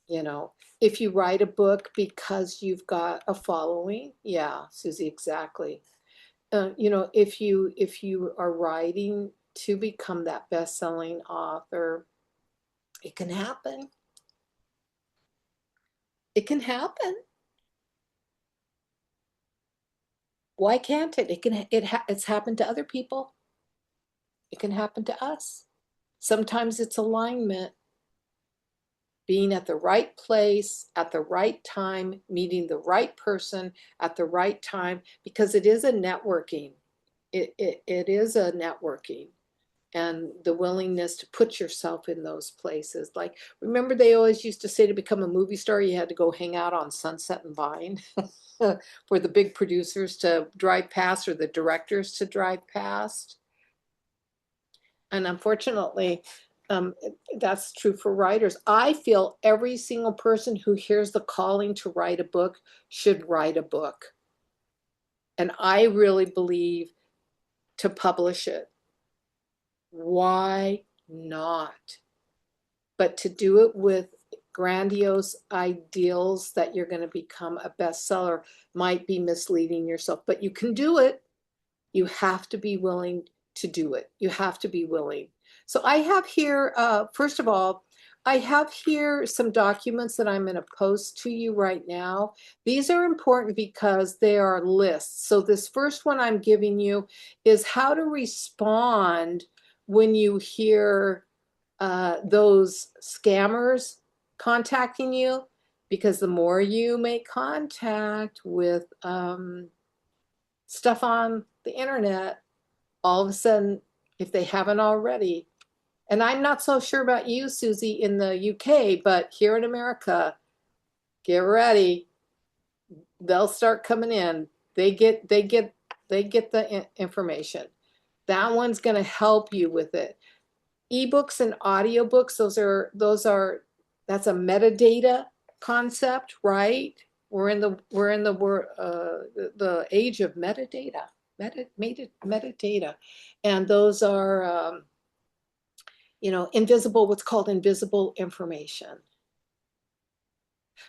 You know, if you write a book because you've got a following, yeah, Susie, exactly. You know, if you are writing to become that best-selling author, it can happen. It can happen. Why can't it? It's happened to other people. It can happen to us. Sometimes it's alignment, being at the right place at the right time, meeting the right person at the right time, because it is a networking. It is a networking, and the willingness to put yourself in those places. Like, remember they always used to say to become a movie star, you had to go hang out on Sunset and Vine for the big producers to drive past or the directors to drive past. And unfortunately, that's true for writers. I feel every single person who hears the calling to write a book should write a book. And I really believe to publish it. Why not? But to do it with grandiose ideals that you're going to become a bestseller might be misleading yourself, but you can do it. You have to be willing to do it. You have to be willing. So I have here, first of all, I have here some documents that I'm going to post to you right now. These are important because they are lists. So this first one I'm giving you is how to respond when you hear those scammers contacting you, because the more you make contact with stuff on the internet, all of a sudden, if they haven't already, and I'm not so sure about you, Susie, in the UK, but here in America, get ready. They'll start coming in. They get the information. That one's going to help you with it. Ebooks and audiobooks, that's a metadata concept, right? We're in the age of metadata, metadata, and those are what's called invisible information.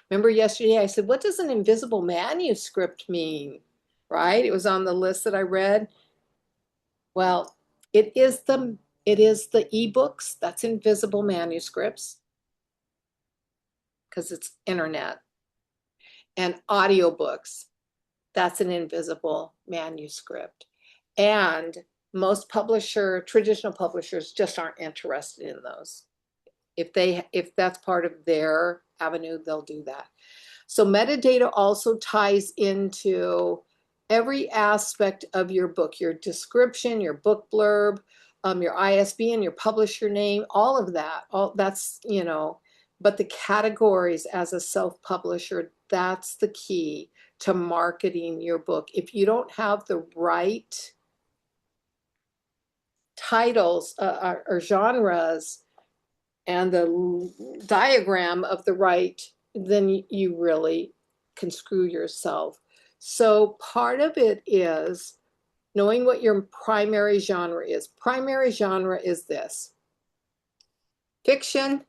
Remember yesterday I said, what does an invisible manuscript mean? Right? It was on the list that I read. Well, it is the ebooks, that's invisible manuscripts, because it's internet, and audiobooks, that's an invisible manuscript. And most traditional publishers just aren't interested in those. If that's part of their avenue, they'll do that. So metadata also ties into every aspect of your book, your description, your book blurb, your ISBN, your publisher name, all of that. All that's, but the categories as a self-publisher, that's the key to marketing your book. If you don't have the right titles or genres and the diagram of the right, then you really can screw yourself. So part of it is knowing what your primary genre is. Primary genre is this: fiction,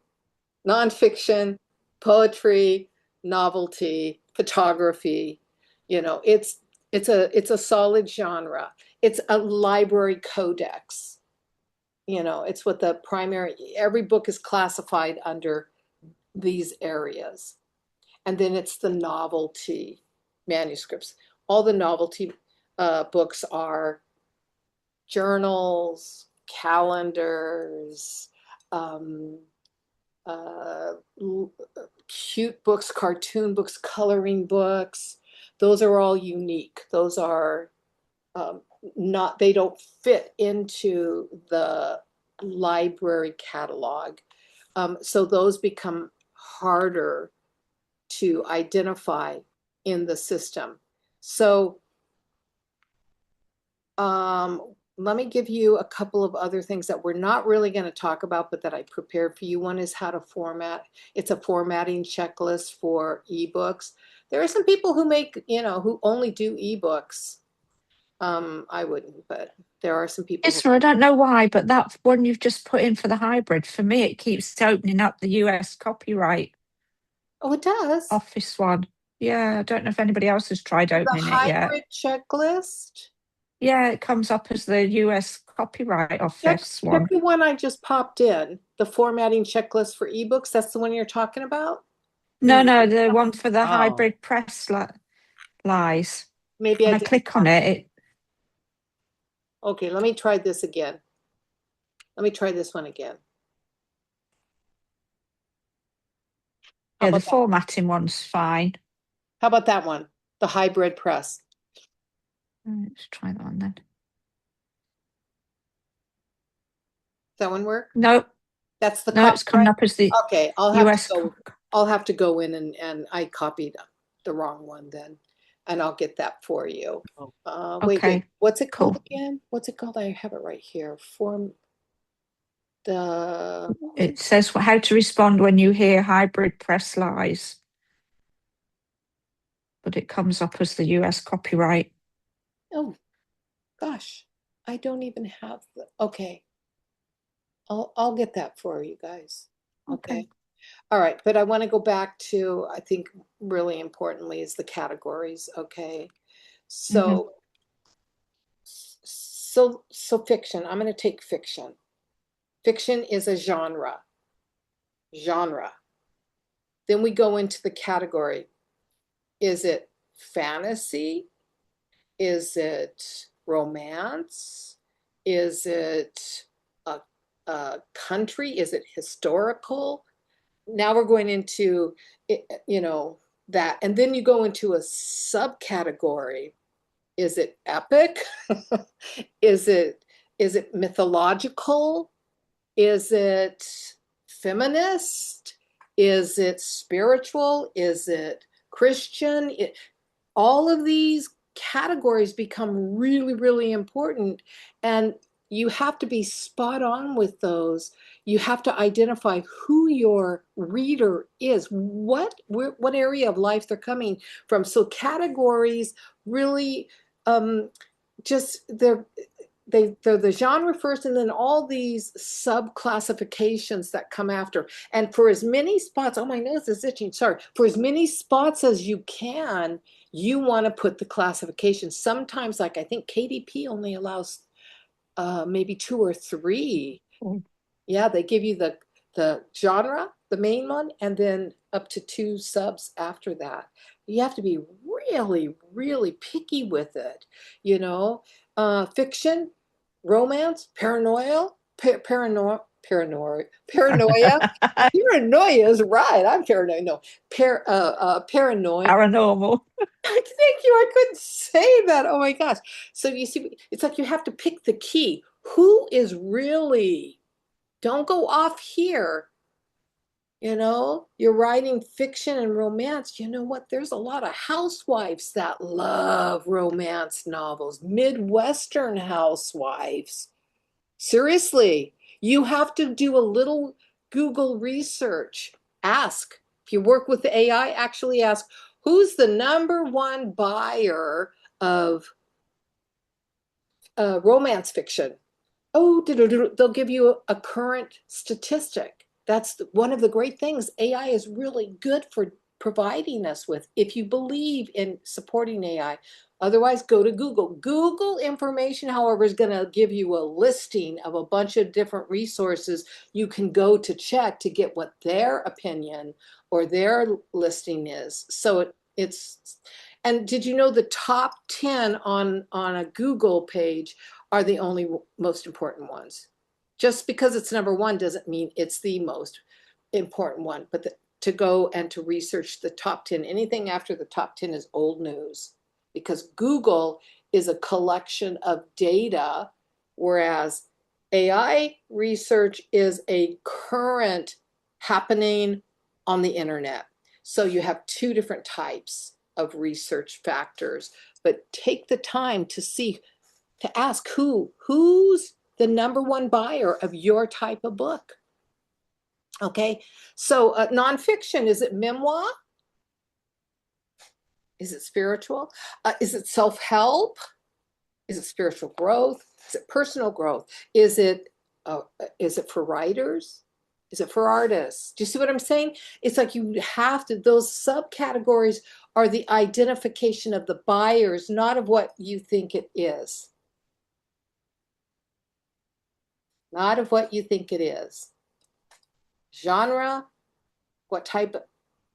nonfiction, poetry, novelty, photography. You know, it's a solid genre. It's a library codex. You know, it's what the primary, every book is classified under these areas. And then it's the novelty manuscripts. All the novelty books are journals, calendars, um, uh, cute books, cartoon books, coloring books. Those are all unique. Those are not, they don't fit into the library catalog. So those become harder to identify in the system. So let me give you a couple of other things that we're not really going to talk about, but that I prepared for you. One is how to format. It's a formatting checklist for ebooks. There are some people who make, you know, who only do ebooks. I wouldn't, but there are some people who, Kisma, I don't know why, but that one you've just put in for the hybrid, for me, it keeps opening up the US copyright oh, it does. office one. Yeah, I don't know if anybody else has tried The opening it yet. hybrid checklist. Yeah, it comes up as the US copyright Check, office check one. the one I just popped in, the formatting checklist for ebooks. That's the one you're talking about? No, no, the one for the Oh. hybrid press lies. Maybe I When I did. click on it, Okay, let me try this again. Let me try this one again. How yeah, the about that? formatting one's fine. How about that one? The hybrid press. Let's try that one then. Does that one work? No, That's the no, it's coming copyright. up as the Okay, US. I'll have to go in and I copied the wrong one then, and I'll get that for you. Oh. Wait, Okay, what's it called cool. again? What's it called? I have it right here. Form the It says how to respond when you hear hybrid press lies, but it comes up as the US copyright. oh gosh, I don't even have the, okay. I'll get that for you guys. Okay. All right, but I want to go back to, I think really importantly is the categories, okay? So so fiction, I'm going to take fiction. Fiction is a genre. Genre. Then we go into the category. Is it fantasy? Is it romance? Is it a country? Is it historical? Now we're going into, you know, that. And then you go into a subcategory. Is it epic? Is it mythological? Is it feminist? Is it spiritual? Is it Christian? All of these categories become really, really important. And you have to be spot on with those. You have to identify who your reader is, what area of life they're coming from. So categories really just they're the genre first, and then all these sub classifications that come after. And for as many spots, oh, my nose is itching, sorry, for as many spots as you can, you want to put the classification. Sometimes, like I think KDP only allows maybe 2 or 3. Yeah, they give you the genre, the main one, and then up to 2 subs after that. You have to be really, really picky with it, you know. Fiction, romance, paranoia. Paranoia is right. I'm paranoid. No, paranoid. Paranormal. Thank you. I couldn't say that. Oh my gosh. So you see, it's like you have to pick the key. Who is really, don't go off here. You know, you're writing fiction and romance. You know what? There's a lot of housewives that love romance novels, Midwestern housewives. Seriously, you have to do a little Google research. Ask. If you work with the AI, actually ask, who's the number one buyer of romance fiction? Oh, they'll give you a current statistic. That's one of the great things AI is really good for providing us with, if you believe in supporting AI. Otherwise, go to Google. Google information, however, is going to give you a listing of a bunch of different resources you can go to check to get what their opinion or their listing is. So it's, and did you know the top 10 on a Google page are the only most important ones? Just because it's number one doesn't mean it's the most important one, but to go and to research the top 10, anything after the top 10 is old news, because Google is a collection of data, whereas AI research is a current happening on the internet. So you have two different types of research factors, but take the time to see, to ask who's the number one buyer of your type of book. Okay, so nonfiction, is it memoir? Is it spiritual? Is it self-help? Is it spiritual growth? Is it personal growth? Is it for writers? Is it for artists? Do you see what I'm saying? It's like you have to, those subcategories are the identification of the buyers, not of what you think it is. Not of what you think it is. Genre, what type of,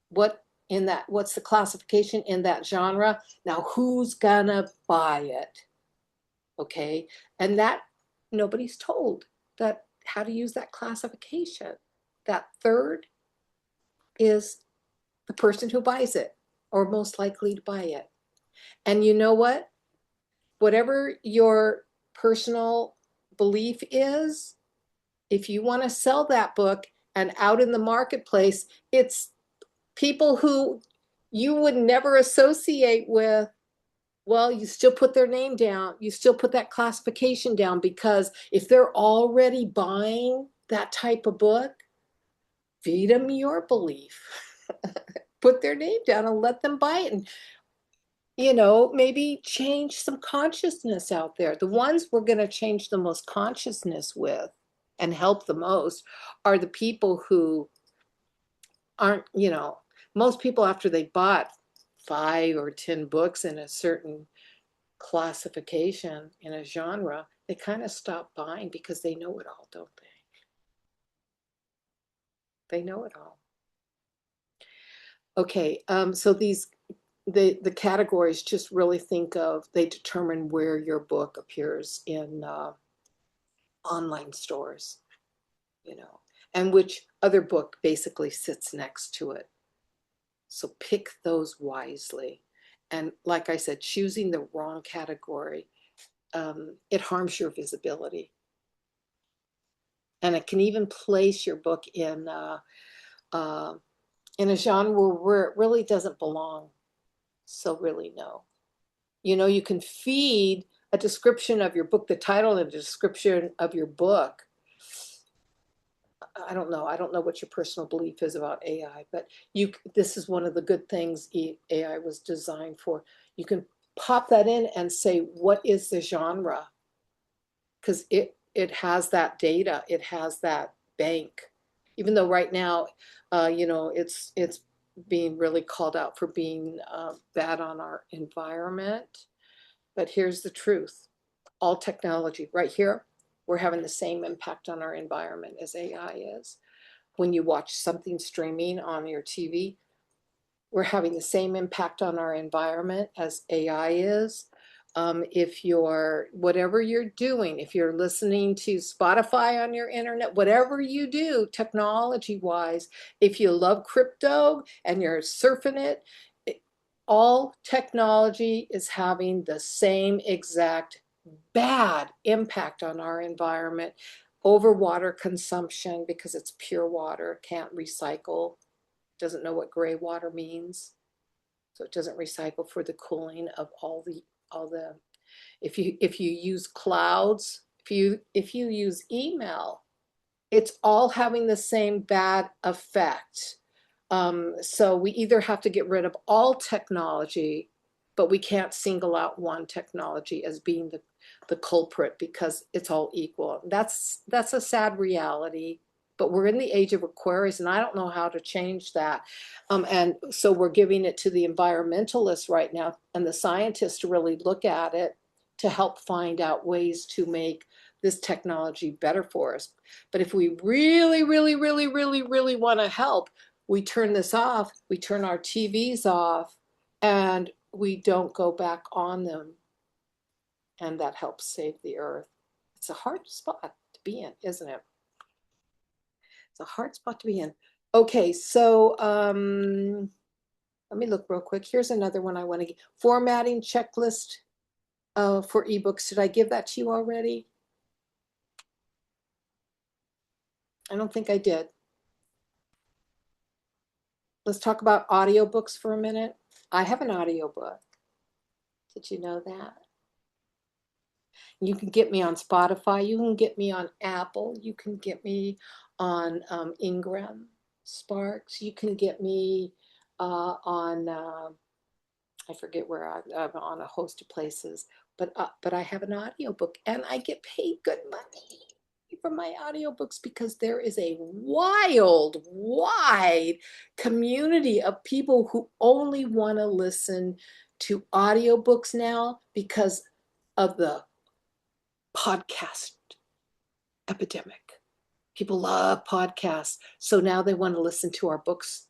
what in that, what's the classification in that genre? Now, who's gonna buy it? Okay, and that nobody's told that how to use that classification. That third is the person who buys it or most likely to buy it. And you know what? Whatever your personal belief is, if you want to sell that book and out in the marketplace, it's people who you would never associate with. Well, you still put their name down. You still put that classification down, because if they're already buying that type of book, feed them your belief. Put their name down and let them buy it. And, maybe change some consciousness out there. The ones we're going to change the most consciousness with and help the most are the people who aren't, most people after they bought 5 or 10 books in a certain classification in a genre, they kind of stop buying because they know it all, don't they? They know it all. Okay, so the categories, just really think of, they determine where your book appears in online stores, and which other book basically sits next to it. So pick those wisely. And like I said, choosing the wrong category, it harms your visibility. And it can even place your book in a genre where it really doesn't belong. So really, no. You can feed a description of your book, the title and a description of your book. I don't know what your personal belief is about AI, but this is one of the good things AI was designed for. You can pop that in and say, what is the genre? Because it has that data, it has that bank. Even though right now, it's being really called out for being bad on our environment. But here's the truth: all technology, right here, we're having the same impact on our environment as AI is. When you watch something streaming on your TV, we're having the same impact on our environment as AI is. If you're, whatever you're doing, if you're listening to Spotify on your internet, whatever you do technology wise, if you love crypto and you're surfing it, all technology is having the same exact bad impact on our environment. Over water consumption, because it's pure water, can't recycle, doesn't know what gray water means. So it doesn't recycle for the cooling of all the, if you use clouds, if you use email, it's all having the same bad effect. So we either have to get rid of all technology, but we can't single out one technology as being the culprit because it's all equal. That's a sad reality, but we're in the age of Aquarius, and I don't know how to change that. And so we're giving it to the environmentalists right now and the scientists to really look at it to help find out ways to make this technology better for us. But if we really, really, really, really, really want to help, we turn this off, we turn our TVs off, and we don't go back on them. And that helps save the earth. It's a hard spot to be in, isn't it? It's a hard spot to be in. Okay, so let me look real quick. Here's another one I want to get. Formatting checklist for ebooks. Did I give that to you already? I don't think I did. Let's talk about audiobooks for a minute. I have an audiobook. Did you know that? You can get me on Spotify. You can get me on Apple. You can get me on Ingram, Sparks. You can get me on, I forget where I'm on a host of places, but I have an audiobook and I get paid good money for my audiobooks because there is a wide community of people who only want to listen to audiobooks now because of the podcast epidemic. People love podcasts. So now they want to listen to our books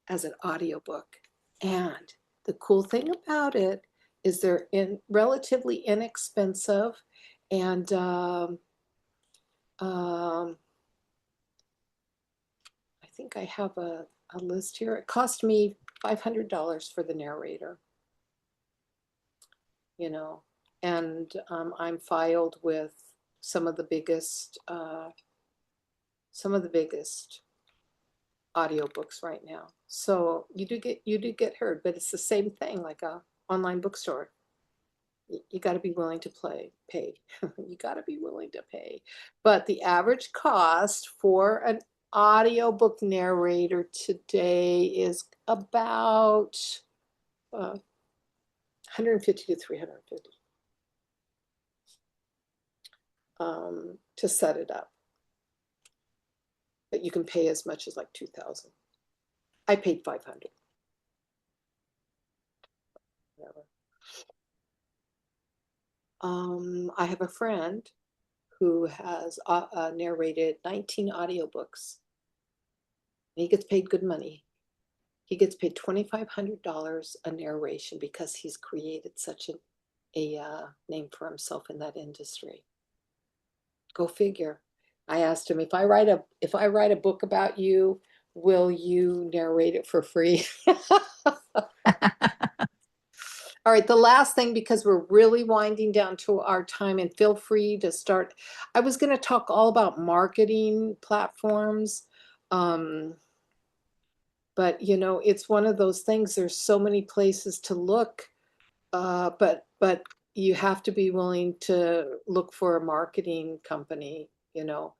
as an audiobook. And the cool thing about it is they're relatively inexpensive. And I think I have a list here. It cost me $500 for the narrator, you know, and I'm filed with some of the biggest audiobooks right now. So you do get heard, but it's the same thing like a online bookstore. You got to be willing to pay. You got to be willing to pay. But the average cost for an audiobook narrator today is about 150 to 350 to set it up. But you can pay as much as like 2,000. I paid 500. Whatever. I have a friend who has narrated 19 audiobooks. And he gets paid good money. He gets paid $2,500 a narration because he's created such a name for himself in that industry. Go figure. I asked him, if I write a book about you, will you narrate it for free? All right, the last thing, because we're really winding down to our time, and feel free to start. I was going to talk all about marketing platforms, but you know, it's one of those things. There's so many places to look, but you have to be willing to look for a marketing company, you know.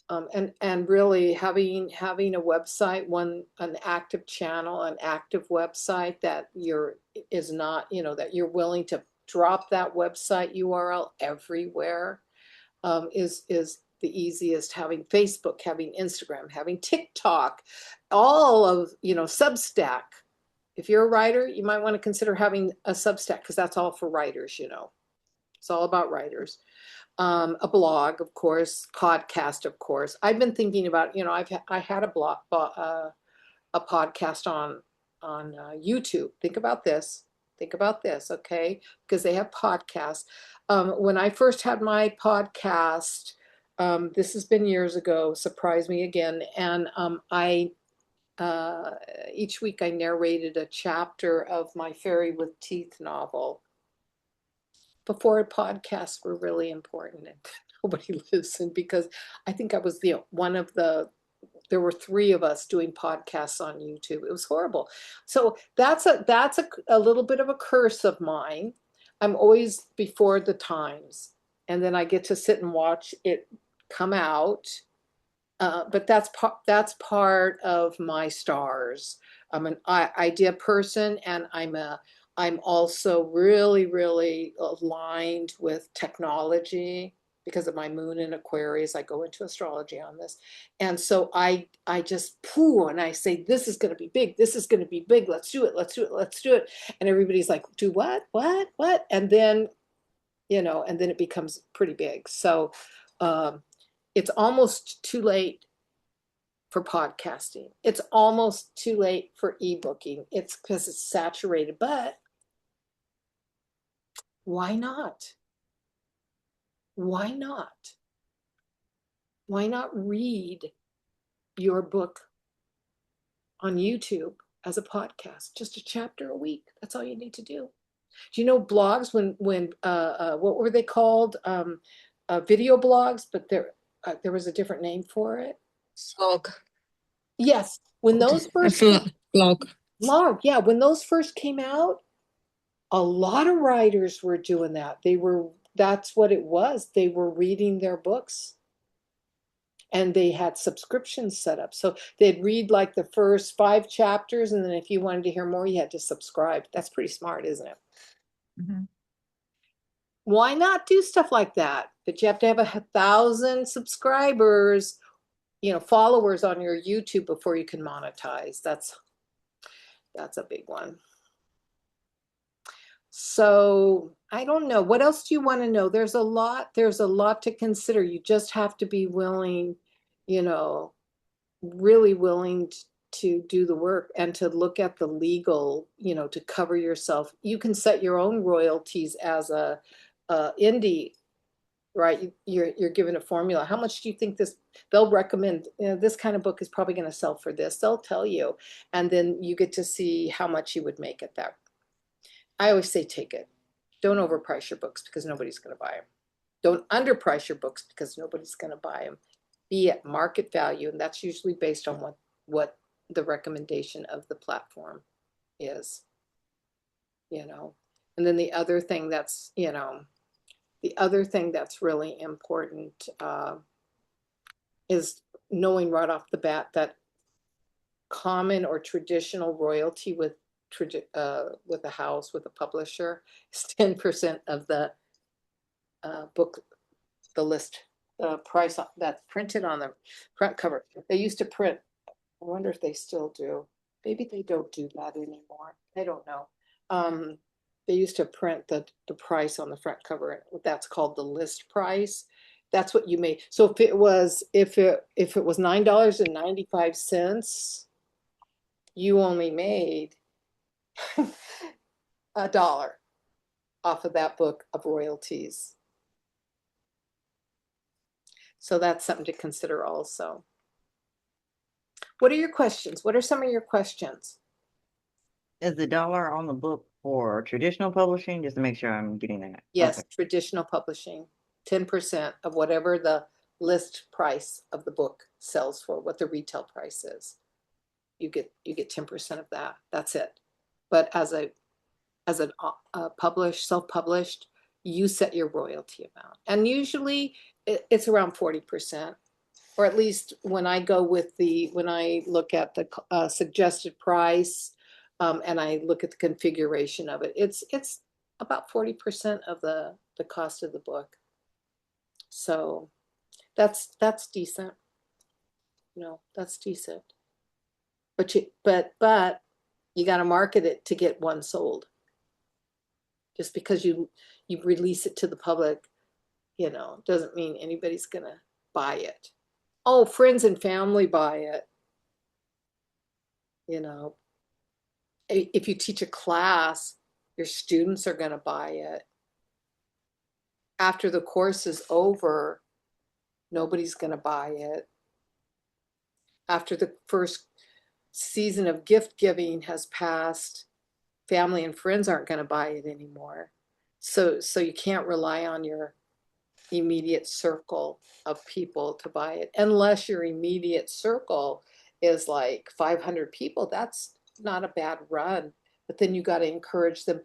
And really having a website, an active channel, an active website that is not, you know, that you're willing to drop that website URL everywhere, is the easiest. Having Facebook, having Instagram, having TikTok, all of, you know, Substack. If you're a writer, you might want to consider having a Substack because that's all for writers, you know. It's all about writers. A blog, of course, podcast, of course. I've been thinking about, you know, I had a blog, a podcast on YouTube. Think about this. Okay? Because they have podcasts. When I first had my podcast, this has been years ago. Surprise me again. And each week I narrated a chapter of my Fairy with Teeth novel. Before podcasts were really important and nobody listened, because I think I was there were 3 of us doing podcasts on YouTube. It was horrible. So that's a little bit of a curse of mine. I'm always before the times. and then I get to sit and watch it come out. But that's part of my stars. I'm an idea person, and I'm also really, really aligned with technology because of my moon in Aquarius. I go into astrology on this. And so I just poo and I say, this is going to be big. This is going to be big. Let's do it. Let's do it. Let's do it. And everybody's like, do what? What? And then, and then it becomes pretty big. So it's almost too late for podcasting. It's almost too late for ebooking. It's because it's saturated, but why not? Why not? Why not read your book on YouTube as a podcast? Just a chapter a week. That's all you need to do. Do you know blogs when what were they called? Video blogs, but there was a different name for it. Blog. Yes, when those first blog. yeah, when those first came out, a lot of writers were doing that. That's what it was. They were reading their books and they had subscriptions set up. So they'd read like the first 5 chapters, and then if you wanted to hear more, you had to subscribe. That's pretty smart, isn't it? Mm-hmm. Why not do stuff like that? But you have to have 1,000 subscribers, followers on your YouTube before you can monetize. That's a big one. So I don't know. What else do you want to know? There's a lot to consider. You just have to be willing, really willing to do the work and to look at the legal, to cover yourself. You can set your own royalties as a indie, right? You're given a formula. How much do you think they'll recommend, this kind of book is probably going to sell for this. They'll tell you, and then you get to see how much you would make at that. I always say take it. Don't overprice your books because nobody's going to buy them. Don't underprice your books because nobody's going to buy them. Be at market value, and that's usually based on what the recommendation of the platform is. And then the other thing that's really important is knowing right off the bat that common or traditional royalty with a house, with a publisher, is 10% of the book, the list price that's printed on the front cover. They used to print, I wonder if they still do. Maybe they don't do that anymore. I don't know. They used to print the price on the front cover. That's called the list price. That's what you made. So if it was $9.95, you only made $1 off of that book of royalties. So that's something to consider also. What are your questions? What are some of your questions? Is the dollar on the book for traditional publishing? Just to make sure I'm getting that. Yes, Okay. traditional publishing, 10% of whatever the list price of the book sells for, what the retail price is. You get 10% of that. That's it. But as a self-published, you set your royalty amount, and usually it's around 40%, or at least when I look at the suggested price, and I look at the configuration of it, it's about 40% of the cost of the book. So that's decent. That's decent. But you got to market it to get one sold. Just because you release it to the public, doesn't mean anybody's gonna buy it. Oh, friends and family buy it. If you teach a class, your students are gonna buy it. After the course is over, nobody's gonna buy it. After the first season of gift giving has passed, family and friends aren't going to buy it anymore. So you can't rely on your immediate circle of people to buy it, unless your immediate circle is like 500 people. That's not a bad run, but then you got to encourage them.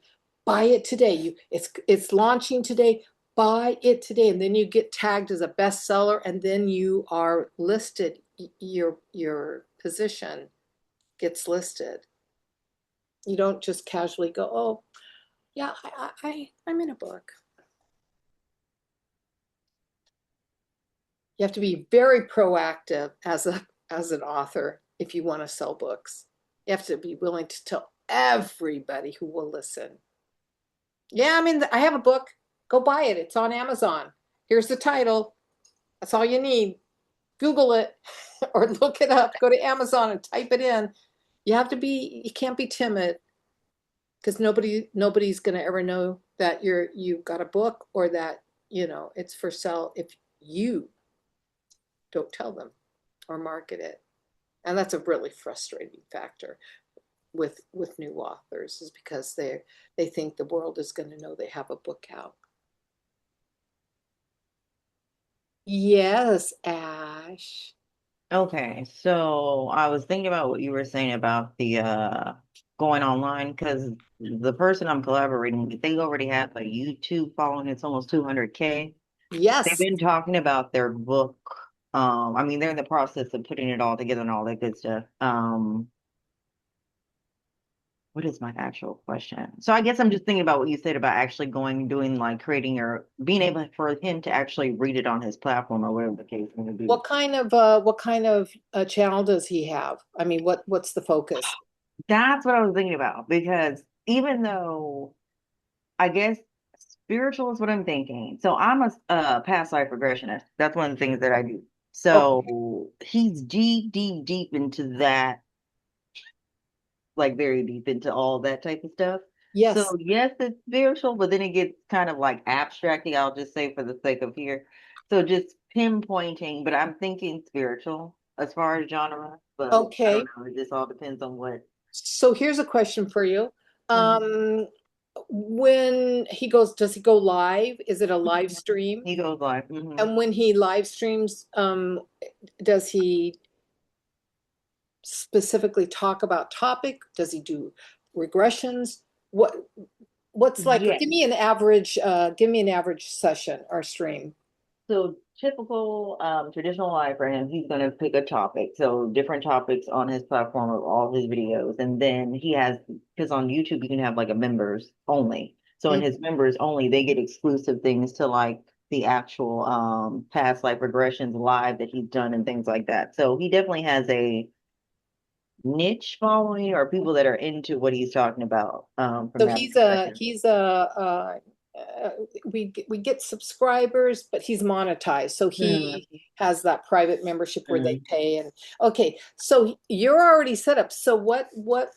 Buy it today. It's launching today. Buy it today, and then you get tagged as a bestseller, and then you are listed. Your position gets listed. You don't just casually go, "Oh, yeah, I'm in a book." You have to be very proactive as an author if you want to sell books. You have to be willing to tell everybody who will listen. Yeah, I mean, I have a book. Go buy it. It's on Amazon. Here's the title. That's all you need. Google it or look it up. Go to Amazon and type it in. You can't be timid because nobody's going to ever know that you've got a book or that, it's for sale if you don't tell them or market it. And that's a really frustrating factor with new authors, is because they think the world is going to know they have a book out. Yes, Ash. Okay, so I was thinking about what you were saying about the going online, because the person I'm collaborating with, they already have a YouTube following. It's almost 200K. They've Yes. been talking about their book. I mean, they're in the process of putting it all together and all that good stuff. What is my actual question? So I guess I'm just thinking about what you said about actually doing like creating or being able for him to actually read it on his platform or whatever the case may be. What kind of channel does he have? I mean, what's the focus? That's what I was thinking about, because even though I guess spiritual is what I'm thinking. So I'm a past life regressionist. That's one of the things that I do. Okay. So he's deep, deep, deep into that, like very deep into all that type of stuff. Yes. So yes, it's spiritual, but then it gets kind of like abstracting, I'll just say for the sake of here. So just pinpointing, but I'm thinking spiritual as far as genre, but I don't Okay. know. It just all depends on what. So here's a question for you. Mhm. Um, when he goes, does he go live? Is it a live Mhm. stream? He goes live. Hmm. And when he live streams, does he specifically talk about topic? Does he do regressions? What what's like, Yes. give me an average session or stream. So typical traditional life for him, he's gonna pick a topic. So different topics on his platform of all his videos. And then he has, because on YouTube you can have like a members only. So in Mm. his members only, they get exclusive things to like the actual past life regressions live that he's done and things like that. So he definitely has a niche following, or people that are into what he's talking about from So that perspective. we get subscribers, but he's monetized. So he Mhm. has that private membership where they Mhm. pay. And okay, so you're already set up. So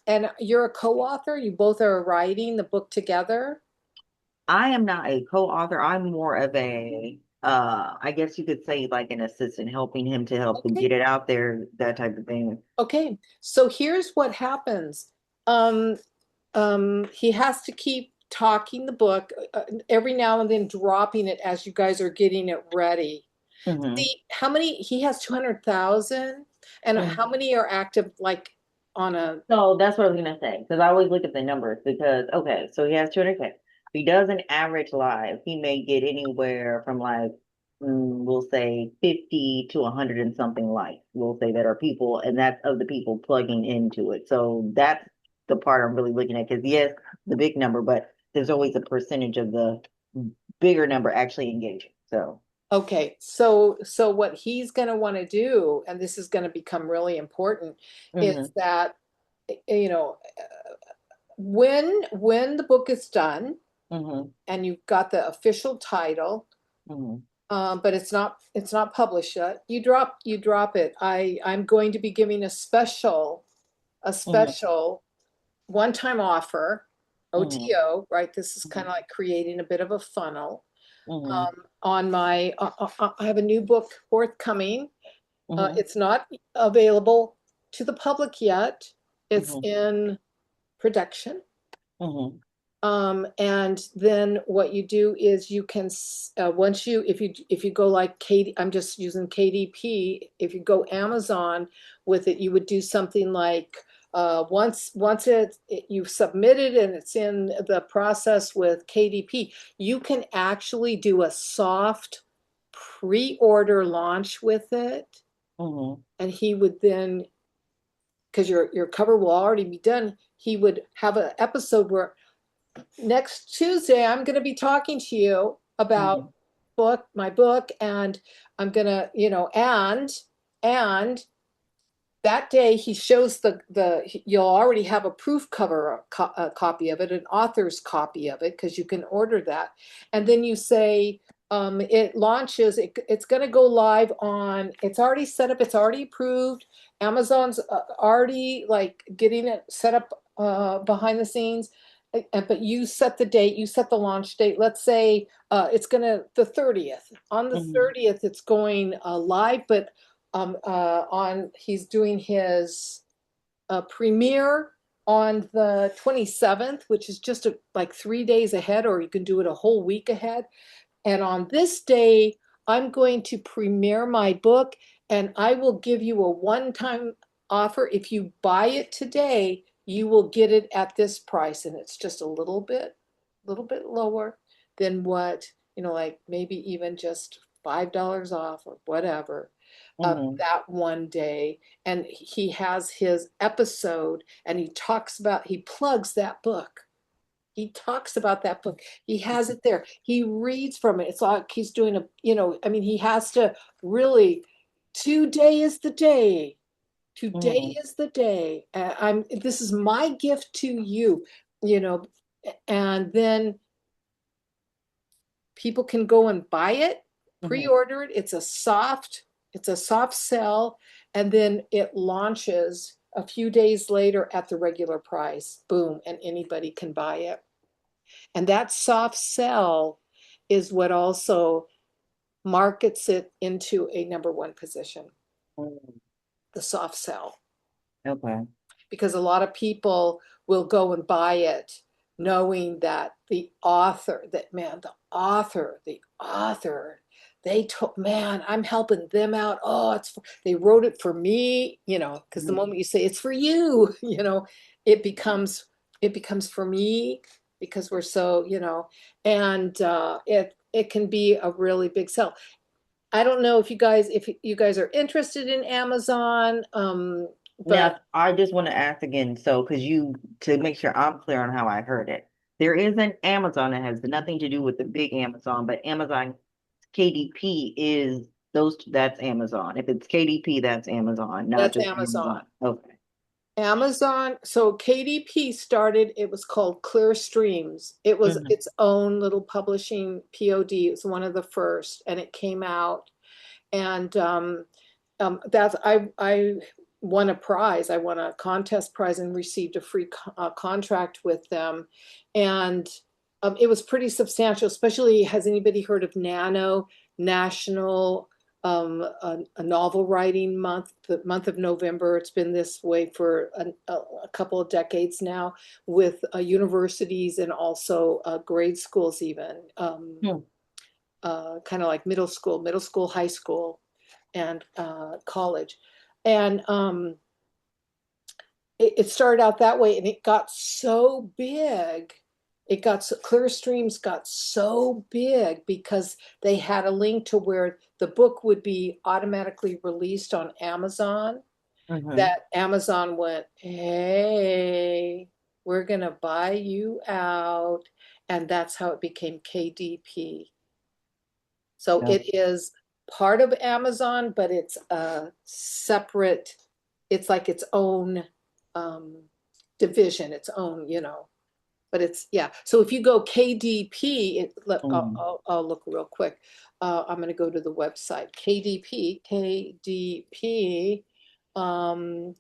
and you're a co-author? You both are writing the book together? I am not a co-author. I'm more of a, I guess you could say like an assistant, helping him to help him Okay. get it out there, that type of thing. Okay. So here's what happens. Um, he has to keep talking the book, every now and then dropping it as you guys are getting it ready. Hmm. How many, he has 200,000, and how Hmm. many are active, like, on a, So that's what I was gonna say, because I always look at the numbers, because okay, so he has 200K. If he does an average live, he may get anywhere from like we'll say 50 to 100 and something likes. We'll say that are people, and that's of the people plugging into it. So that's the part I'm really looking at, because yes, the big number, but there's always a percentage of the bigger number actually engaging. So okay, so what he's going to want to do, and this is going to become really important, is hmm. that, you know, when the book is done Hmm. and you've got the official title, Hmm. but it's not published yet. You drop it. I'm going to be giving a Hmm. special one-time offer, Hmm. OTO, right? This is kind Hmm. of like creating a bit of a funnel. Hmm. On my, I have a new book forthcoming. Hmm. It's not available to the public yet. It's Hmm. in production. Hmm. And then what you do is you can, once you, if you go like Katie, I'm just using KDP. If you go Amazon with it, you would do something like once you've submitted and it's in the process with KDP, you can actually do a soft pre-order launch with it. Mhm. And he would then, because your cover will already be done, he would have an episode where next Tuesday I'm going to be talking to you about Mhm. my book, and I'm gonna, and that day he shows you'll already have a proof cover, a copy of it, an author's copy of it, because you can order that. And then you say, it launches, it's going to go live on, it's already set up, it's already approved. Amazon's already like getting it set up behind the scenes. But you set the date, you set the launch date. Let's say it's the 30th. On the Mhm. 30th, it's going live, but he's doing his premiere on the 27th, which is just like 3 days ahead, or you can do it a whole week ahead. And on this day, I'm going to premiere my book, and I will give you a one-time offer. If you buy it today, you will get it at this price, and it's just a little bit lower than what, like maybe even just $5 off or whatever, Mhm. that one day. And he has his episode, and he plugs that book. He talks about that book. He has it there. He reads from it. It's like he's doing I mean, he has to really, today is the day. Today Mhm. is the day. This is my gift to you, you know, and then people can go and buy it, Mhm. pre-order it. It's a soft sell, and then it launches a few days later at the regular price. Boom, and anybody can buy it. And that soft sell is what also markets it into a number one position, Mhm. the soft sell. Okay. Because a lot of people will go and buy it knowing that the author, they told, man, I'm helping them out. Oh, they wrote it for me, because the Mhm. moment you say it's for you, it becomes, for me, because we're so, and it can be a really big sell. I don't know if you guys are interested in Amazon, but Now, I just want to ask again, so because to make sure I'm clear on how I heard it, there is an Amazon that has nothing to do with the big Amazon, but Amazon KDP is that's Amazon. If it's KDP, that's Amazon, not that's just Amazon. Amazon. Okay. Amazon, so KDP started, it was called Clear Streams. It was Mhm. its own little publishing POD. It was one of the first, and it came out. And that's I won a prize. I won a contest prize and received a free contract with them, and it was pretty substantial. Especially, has anybody heard of NaNo, National a novel writing month? The month of November. It's been this way for a couple of decades now, with universities and also grade schools, even Hmm. kind of like middle school, high school, and college. And it started out that way, and it got so big. Clear Streams got so big because they had a link to where the book would be automatically released on Amazon, Mhm. that Amazon went, hey, we're going to buy you out. And that's how it became KDP. So No. it is part of Amazon, but it's a separate, it's like its own um, division, its own, but it's, yeah. So if you go KDP, Mhm. I'll look real quick. I'm going to go to the website, KDP. Um,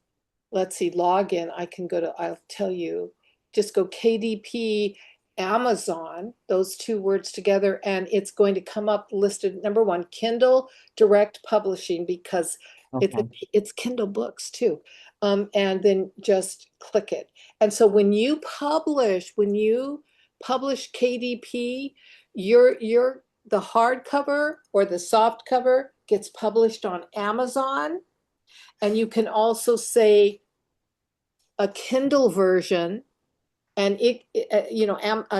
let's see, login. I'll tell you, just go KDP Amazon, those two words together, and it's going to come up listed number one, Kindle Direct Publishing, because it's Okay. it's Kindle books too. And then just click it. And so when you publish KDP, the hardcover or the soft cover gets published on Amazon, and you can also say a Kindle version, and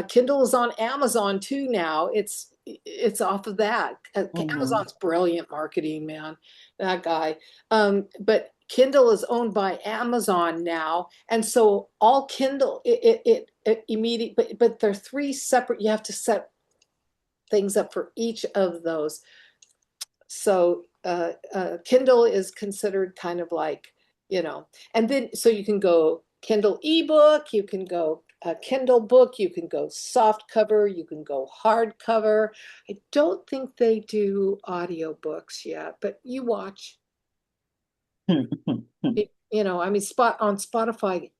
Kindle is on Amazon too now. It's off of that. Amazon's brilliant marketing, man. That guy. But Kindle is owned by Amazon now, and so all Kindle it immediate. But they're three separate. You have to set things up for each of those. So Kindle is considered kind of like, and then so you can go Kindle ebook, you can go Kindle book, you can go soft cover, you can go hardcover. I don't think they do audiobooks yet, but you watch. I mean, spot on Spotify,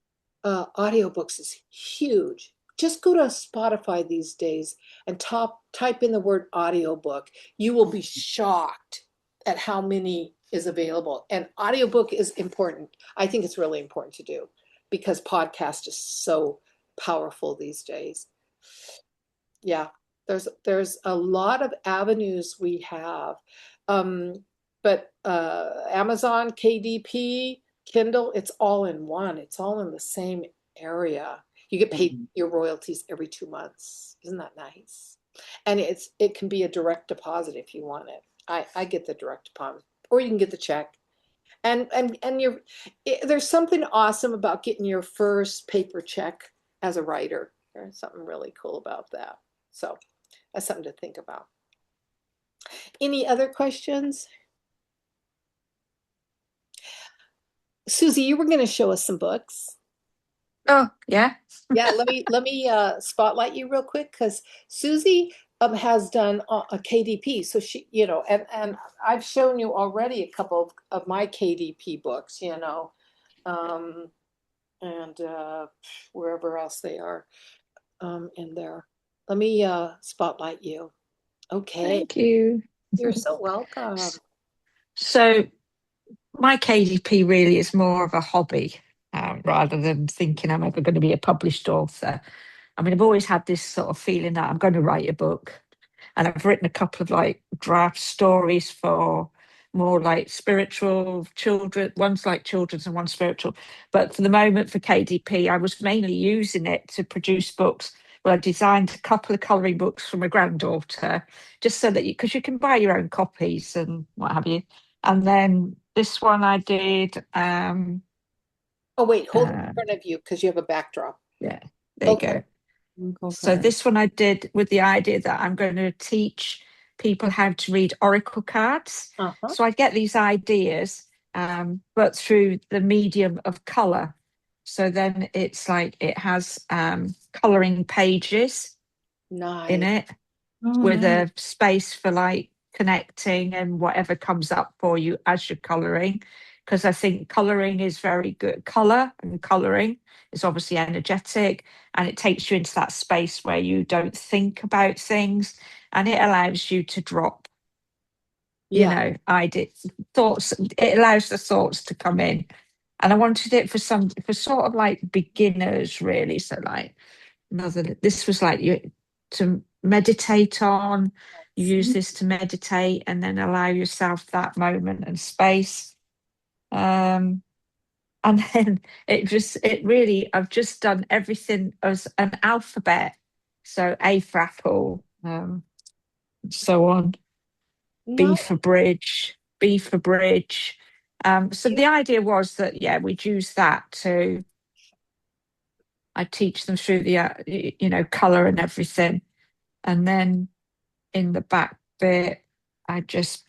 audiobooks is huge. Just go to Spotify these days and type in the word audiobook. You will be shocked at how many is available. And audiobook is important. I think it's really important to do because podcast is so powerful these days. Yeah, there's a lot of avenues we have. But Amazon, KDP, Kindle, it's all in one. It's all in the same area. You get paid your royalties every 2 months. Isn't that nice? And it can be a direct deposit if you want it. I get the direct deposit, or you can get the check. And there's something awesome about getting your first paper check as a writer. There's something really cool about that. So that's something to think about. Any other questions? Susie, you were going to show us some books. Oh, yeah. Yeah, let me spotlight you real quick because Susie has done a KDP. So she, and I've shown you already a couple of my KDP books, and wherever else they are in there. Let me spotlight you. Okay, Thank you. you're so welcome. So my KDP really is more of a hobby rather than thinking I'm ever going to be a published author. I mean, I've always had this sort of feeling that I'm going to write a book. And I've written a couple of like draft stories for more like spiritual children, one's like children's and one's spiritual. But for the moment for KDP, I was mainly using it to produce books. Well, I designed a couple of colouring books for my granddaughter, just so that because you can buy your own copies and what have you. And then this one I did. Oh, wait, hold it in front of you because you have a backdrop. Yeah, there you go. So this one I did with the idea that I'm going to teach people how to read oracle cards. So I get these ideas, but through the medium of color. So then it's like it has coloring pages in it with a space for like connecting and whatever comes up for you as you're coloring. Because I think coloring is very good. Color and coloring is obviously energetic and it takes you into that space where you don't think about things and it allows you to drop, ideas, thoughts. It allows the thoughts to come in. And I wanted it for sort of like beginners, really. So like this was like you to meditate on. You use this to meditate and then allow yourself that moment and space. And then I've just done everything as an alphabet. So A for apple, so on. B for bridge, B for bridge. So the idea was that, we'd use that I teach them through the, color and everything. And then in the back bit, I just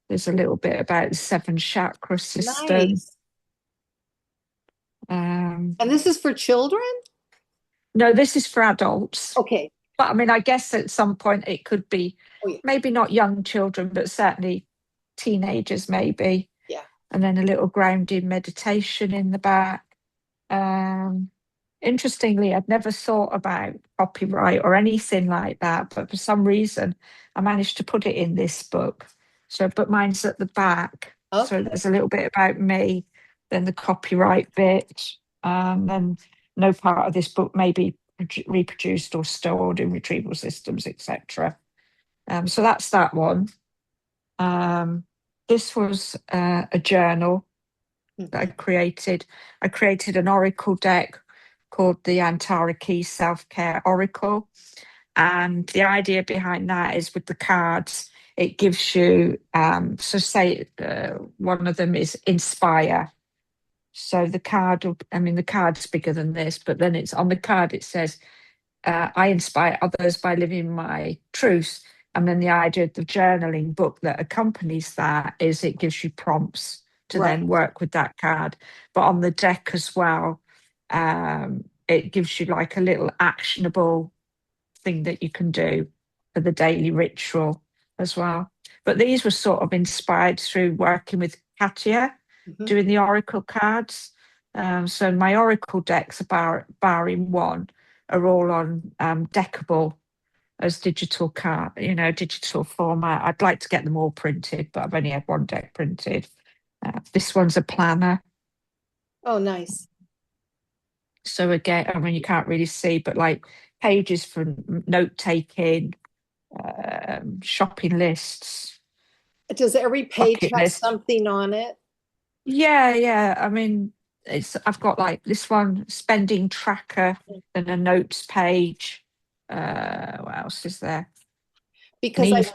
there's a little bit about the 7 chakra system. Nice. And this is for children? No, this is for adults. Okay. But I mean, I guess at some point it could be maybe not young children, but certainly teenagers, maybe. Yeah. And then a little grounding meditation in the back. Interestingly, I'd never thought about copyright or anything like that, but for some reason I managed to put it in this book. So, but mine's at the back. Okay. So there's a little bit about me, then the copyright bit, and then no part of this book may be reproduced or stored in retrieval systems, etc. So that's that one. This was a journal. that I Mhm. created. I created an oracle deck called the Antara Key Self Care Oracle. And the idea behind that is with the cards, it gives you, so say one of them is inspire. So the card, I mean, the card's bigger than this, but then it's on the card, it says, I inspire others by living my truth. And then the idea of the journaling book that accompanies that is it gives you prompts to Right. then work with that card. But on the deck as well, it gives you like a little actionable thing that you can do for the daily ritual as well. But these were sort of inspired through working with Katia, Mhm. doing the oracle cards. So my oracle decks, barring one, are all on deckable as digital card, digital format. I'd like to get them all printed, but I've only had one deck printed. This one's a planner. Oh, nice. So again, I mean, you can't really see, but like pages for note taking, shopping lists, Does every page bucket have list. something on it? Yeah, yeah. I mean, I've got like this one spending tracker and a notes page. What else is there? An Because I, yeah,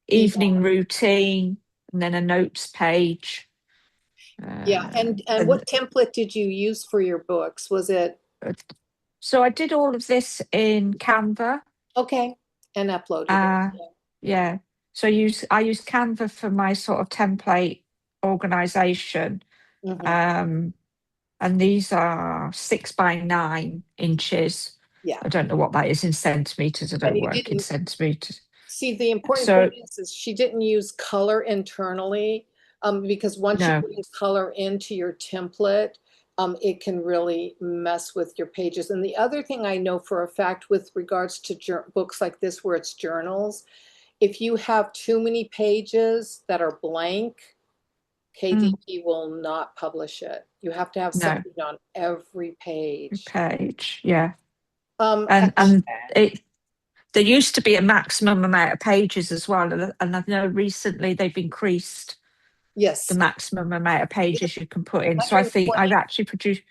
evening routine, and then a notes page. yeah. And And what template did you use for your books? Was it so I did all of this in Canva. okay? And uploaded it. Uh, yeah. So I use Canva for my sort of template organization. Mhm. Um, and these are 6 by 9 inches. Yeah. I don't know what that is in centimeters. I And don't you work in didn't centimeters. see the important thing So is she didn't use color internally, because once you no, bring color into your template, it can really mess with your pages. And the other thing I know for a fact with regards to books like this, where it's journals, if you have too many pages that are blank, mm, KDP will not publish it. You have to have no something on every page. page. Yeah, and Actually, it there used to be a maximum amount of pages as well, and I know recently they've increased the yes, maximum amount of pages you can put in. So I think 120.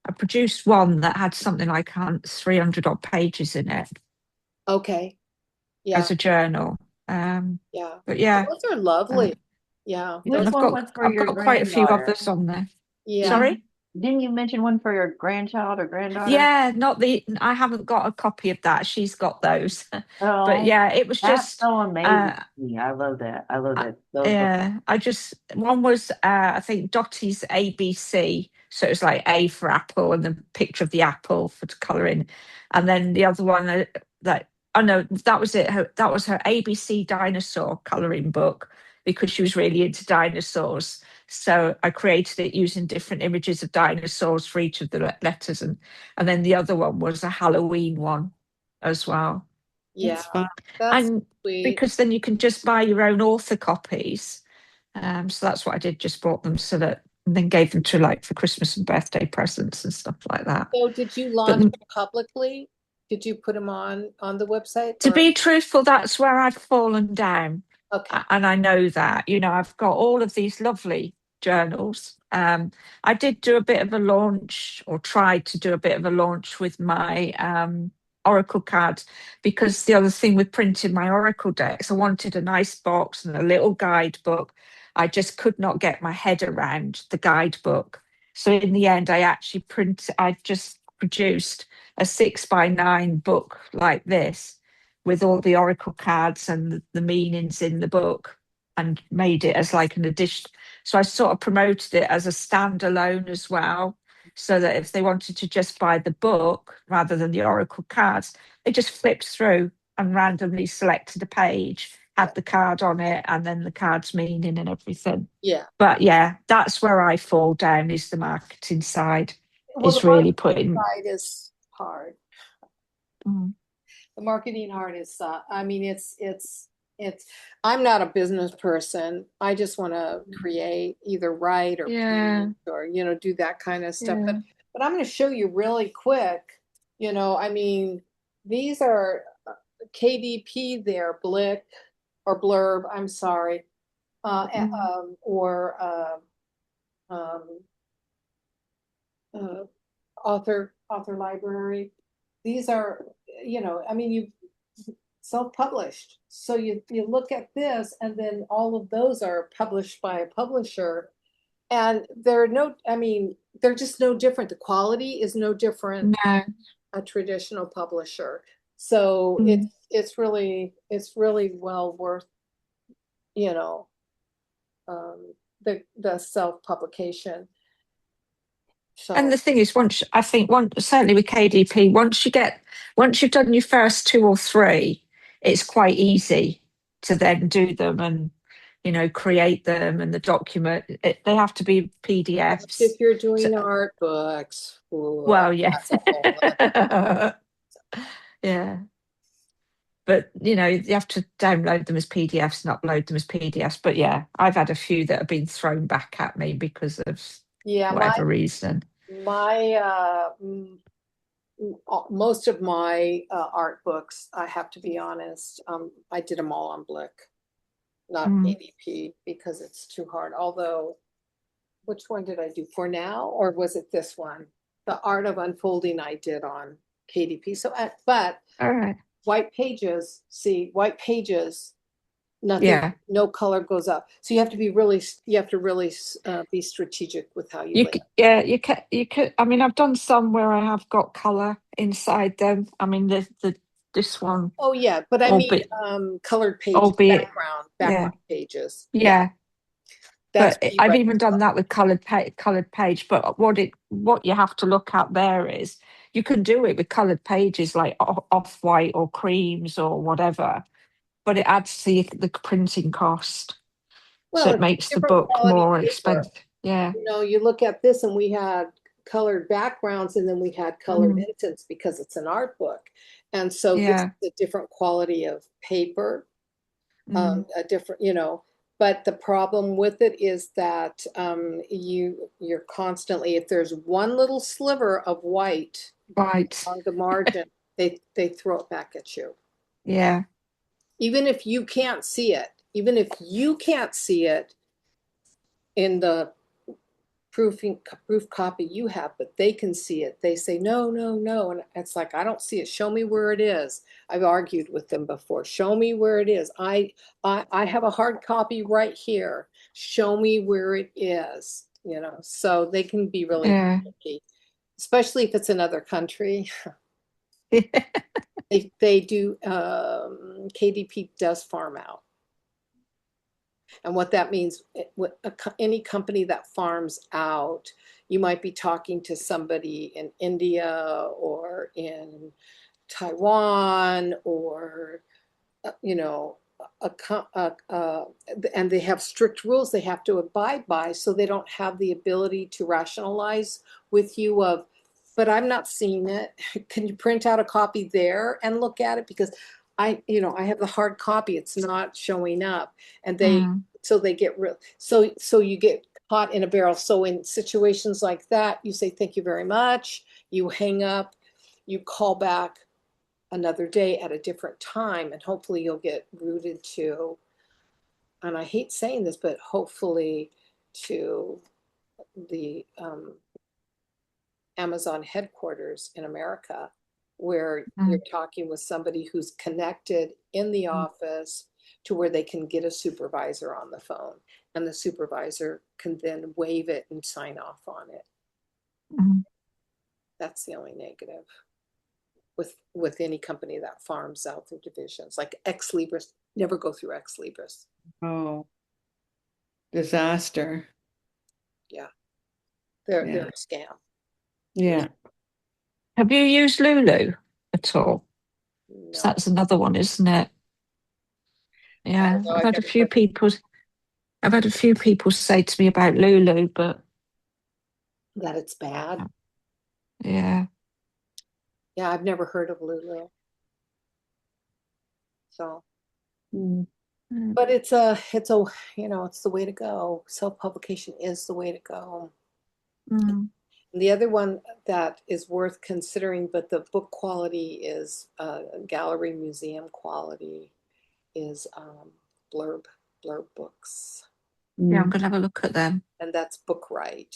I produced one that had something like 300 odd pages in it Okay, yeah, as a journal. Um, yeah. but Oh, yeah, those are uh, lovely. Yeah, and Which those, one was for I've your got quite a few granddaughter? others on there. yeah. Didn't Sorry? didn't you mention one for your grandchild or granddaughter? Yeah, not the I haven't got a copy of that. She's got those. But Oh, yeah, it was that's just so amazing uh to me. I love that. I love I- that. Those books. yeah, I just one was I think Dottie's ABC, so it was like A for apple and the picture of the apple for to colour in, and then the other one that oh no, that was it. That was her ABC dinosaur colouring book because she was really into dinosaurs. So I created it using different images of dinosaurs for each of the letters, and then the other one was a Halloween one as well. Yeah, That's fun. that's And sweet. because then you can just buy your own author copies. So that's what I did, just bought them so that, and then gave them to like for Christmas and birthday presents and stuff like that. So did you But launch them publicly? Did you put them on the website to or be truthful, that's where I've fallen down. okay. And I know that, I've got all of these lovely journals. I did do a bit of a launch or tried to do a bit of a launch with my Oracle cards because the other thing with printing my Oracle decks, I wanted a nice box and a little guidebook. I just could not get my head around the guidebook. So in the end, I just produced a 6 by 9 book like this with all the oracle cards and the meanings in the book and made it as like an addition. So I sort of promoted it as a standalone as well, so that if they wanted to just buy the book rather than the oracle cards, they just flipped through and randomly selected a page, Yeah. had the card on it, and then the card's meaning and everything. Yeah. But yeah, that's where I fall down is the marketing side, Well, the is really marketing putting. side is hard. Mm, The marketing hard is, I mean, it's, I'm not a business person. I just want to create, either write or yeah, paint or, do that kind of stuff. But, yeah. but I'm going to show you really quick, I mean, these are KDP there, Blick or Blurb, I'm sorry, Mm, or um, uh, author library. These are, I mean, you self-published. So you look at this, and then all of those are published by a publisher, and I mean, they're just no different. The quality is no different No. a traditional publisher. So Mm. it's really well worth, you know, the self-publication. And So the thing is, certainly with KDP, once you've done your first two or three, it's quite easy to then do them and create them and the document. They have to be PDFs. if you're So, doing art books, ooh, well, yeah, that's a whole other. yeah. But you have to download them as PDFs and upload them as PDFs. But yeah, I've had a few that have been thrown back at me because of Yeah, whatever reason. most of my art books, I have to be honest, I did them all on Blick, not Mm. ADP, because it's too hard. Although, which one did I do for now, or was it this one? The Art of Unfolding I did on KDP. So, but All right. white pages, nothing, Yeah. no color goes up. So you have to really be strategic with how you lay it. Yeah, you can. I mean, I've done some where I have got color inside them. I mean, this one, Oh yeah, but I mean, albeit, colored pages, albeit, yeah, background pages. Yeah, yeah. that's But what you I've write. even done that with colored page. But what you have to look at there is you can do it with colored pages like off white or creams or whatever, but it adds to the printing cost, so Well, it it's makes the different book quality more paper. expensive. Yeah, You look at this, and we had colored backgrounds, and then we had colored mm, intents because it's an art book, and so this is yeah, a different quality of paper, mm, a different, But the problem with it is that you're constantly, if there's one little sliver of white right, on the margin, they throw it back at you. yeah, Even if you can't see it, even if you can't see it in the proof copy you have, but they can see it. They say, no, no, no. And it's like, I don't see it. Show me where it is. I've argued with them before. Show me where it is. I have a hard copy right here. Show me where it is. So they can be really yeah. tricky, especially if it's another country. They do, KDP does farm out. And what that means, any company that farms out, you might be talking to somebody in India or in Taiwan, or, you know, and they have strict rules they have to abide by, so they don't have the ability to rationalize with you of, but I'm not seeing it. Can you print out a copy there and look at it? Because I have the hard copy. It's not showing up. And Mm, so they get real, so you get caught in a barrel. So in situations like that, you say, thank you very much. You hang up, you call back another day at a different time, and hopefully you'll get routed to, and I hate saying this, but hopefully to the Amazon headquarters in America, where you're mm, talking with somebody who's connected in the office to where they can get a supervisor on the phone, and the supervisor can then waive it and sign off on it. mm. That's the only negative with any company that farms out their divisions, like Ex Libris. Never go through Ex Libris. Oh, disaster. Yeah, they're Yeah. a scam. Yeah. Have you used Lulu at all? So No, that's another one, isn't it? I Yeah, don't know. I've never heard I've had a few people say to me about Lulu, but that it's bad. yeah, Yeah, I've never heard of Lulu. So, Mm. mm, but it's the way to go. Self-publication is the way to go. mm, And the other one that is worth considering, but the book quality is gallery museum quality, is blurb books. Yeah, I'm Mm. going to have a look at them. and that's Bookright.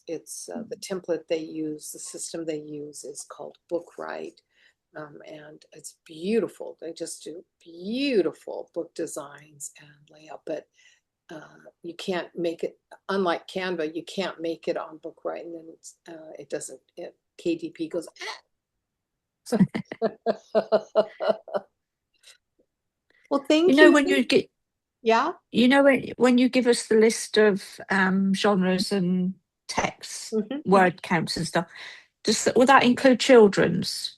It's the template they use, the system they use is called Bookright. And it's beautiful. They just do beautiful book designs and layout, but you can't make it, unlike Canva, you can't make it on Bookright, and then it doesn't, KDP goes, well, thank You know, you. when you get, Yeah. you know, when you give us the list of genres and texts, Mhm. word counts and stuff, will that include children's?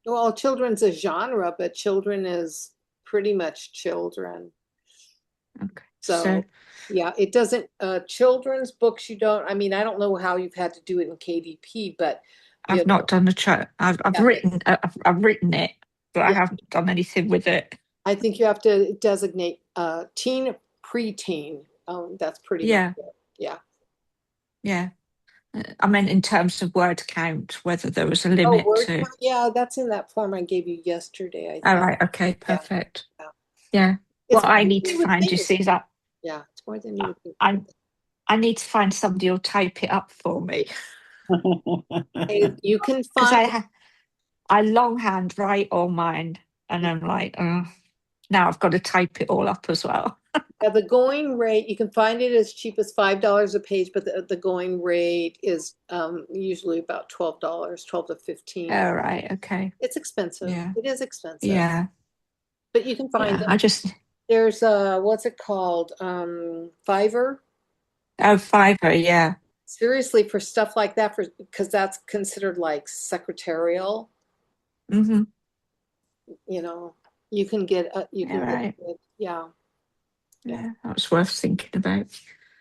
Well, children's a genre, but children is pretty much children. Okay. So, yeah, it doesn't, children's books, you don't, I mean, I don't know how you've had to do it in KDP, but you I've not done the chat. I've yeah, I've written it, but I yeah, haven't done anything with it. I think you have to designate teen, preteen. That's pretty much Yeah, it. Yeah. yeah. I meant in terms of word count, whether there was a Oh, limit word to. count. Yeah, that's in that form I gave you yesterday, I All think. right. Okay. Yeah, Perfect. yeah. Yeah. It's What more I than need to you would find, you think. see, is that Yeah, it's more than you would think. I need to find somebody who'll type it up for me Hey, you can because find, I longhand write all mine, and I'm like, oh, now I've got to type it all up as well. the going rate, you can find it as cheap as $5 a page, but the going rate is usually about $12, 12 to 15. All right. Okay. It's expensive. Yeah. It is expensive, Yeah. but you can find Yeah. them. I just There's what's it called? Fiverr. oh, Fiverr. Yeah. Seriously, for stuff like that, for because that's considered like secretarial, Mm-hmm. you know, you can get you All can get right. it. Yeah, yeah. Yeah. That was worth thinking about.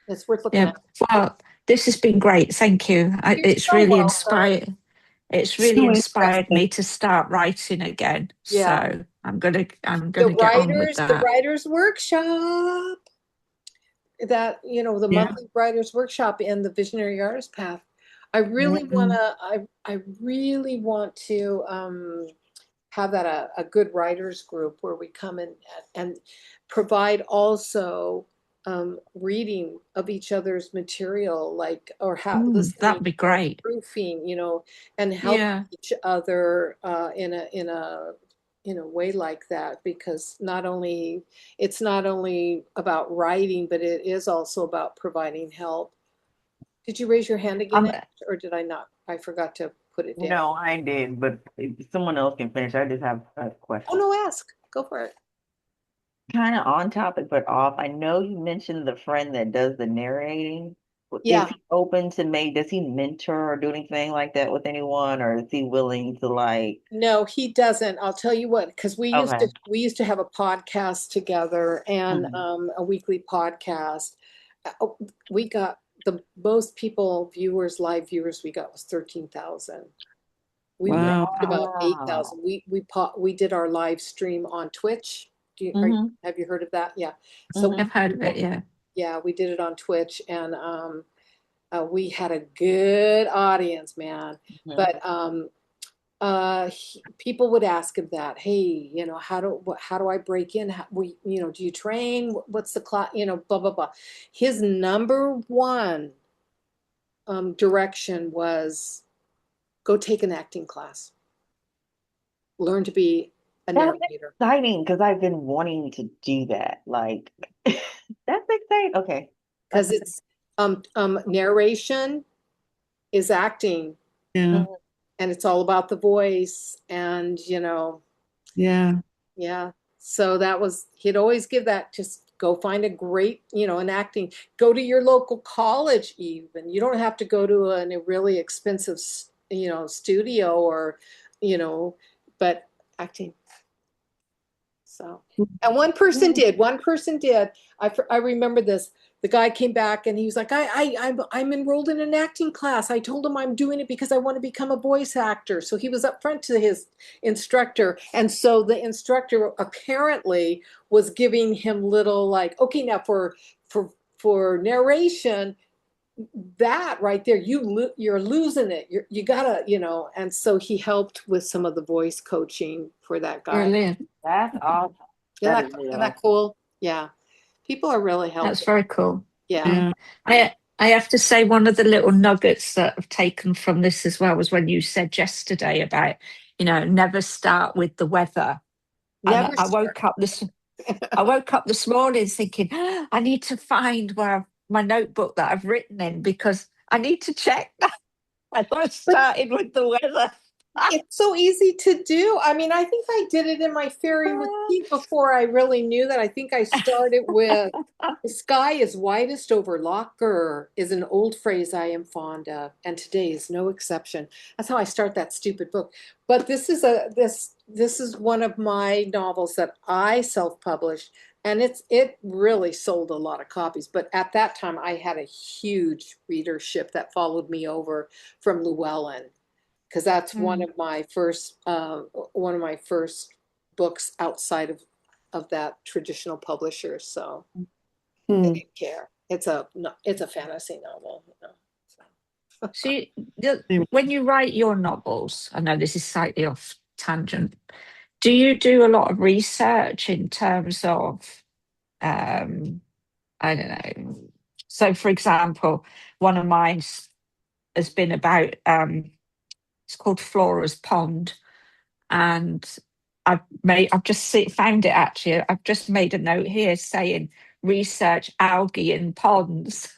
It's worth looking Yeah. at. Well, this has been great. Thank you. You're It's so really welcome. inspired. It's really So inspired interesting. me to start writing again. Yeah. So I'm gonna get on with The that. writers workshop, that, the Yeah. monthly writers workshop and the visionary artist path. I really Mhm. wanna, I really want to have that a good writers group where we come in and provide also reading of each other's material, like, or listening That'd be or great. proofing, and help Yeah. each other in a way like that, because it's not only about writing, but it is also about providing help. Did you raise your hand again, I'm Ash, or did I not? I forgot to put it down. No, I did, but if someone else can finish. I just have a Oh, question. no, ask. Go for it. Kind of on topic, but off. I know you mentioned the friend that does the narrating. Is Yeah. he open to does he mentor or do anything like that with anyone, or is he willing to like, No, he doesn't. I'll tell you what, because we used okay. to we used to have a podcast together, and Mhm. a weekly podcast. We got the most live viewers we got was 13,000. We Wow. reached about Wow. 8,000. We did our live stream on Twitch. Mm-hmm. Have you heard of that? Yeah. So Mm-hmm. I've heard of it, yeah. yeah, we did it on Twitch, and we had a good audience, man. Mm-hmm. But people would ask him that, hey, how do I break in? Do you train? What's the class? Blah blah blah. His number one direction was go take an acting class, learn to be a That's narrator, exciting because I've been wanting to do that. Like, that's exciting. Okay. because it's narration is acting, Yeah. Mhm. and it's all about the voice, and Yeah. yeah. So he'd always give that, just go find a great, an acting, go to your local college even. You don't have to go to a really expensive, studio, or, but acting. So, and one person did. I remember this. The guy came back and he was like, I'm enrolled in an acting class. I told him I'm doing it because I want to become a voice actor. So he was up front to his instructor. And so the instructor apparently was giving him little, like, okay, now for narration, that right there, you're losing it. You gotta, and so he helped with some of the voice coaching for that guy. Brilliant. That's awesome. Isn't That that, is really isn't that awesome. cool? Yeah. People are really That's helpful. very cool. Yeah. I have to say one of the little nuggets that I've taken from this as well was when you said yesterday about, never start with the weather. And Never I start. woke up this morning thinking, I need to find where my notebook that I've written in because I need to check that. I was But starting with the weather. it's so easy to do. I mean, I think I did it in my fairy motif before I really knew that. I think I started with the sky is whitest over Locker is an old phrase I am fond of, and today is no exception. That's how I start that stupid book. But this is one of my novels that I self-published, and it really sold a lot of copies. But at that time, I had a huge readership that followed me over from Llewellyn because that's Mm. one of my first books outside of that traditional publisher. So they Hmm. didn't care. It's a fantasy novel, so. So when you write your novels, I know this is slightly off tangent, do you do a lot of research in terms of, um, I don't know. So, for example, one of mine has been about, it's called Flora's Pond, and found it actually. I've just made a note here saying research algae in ponds.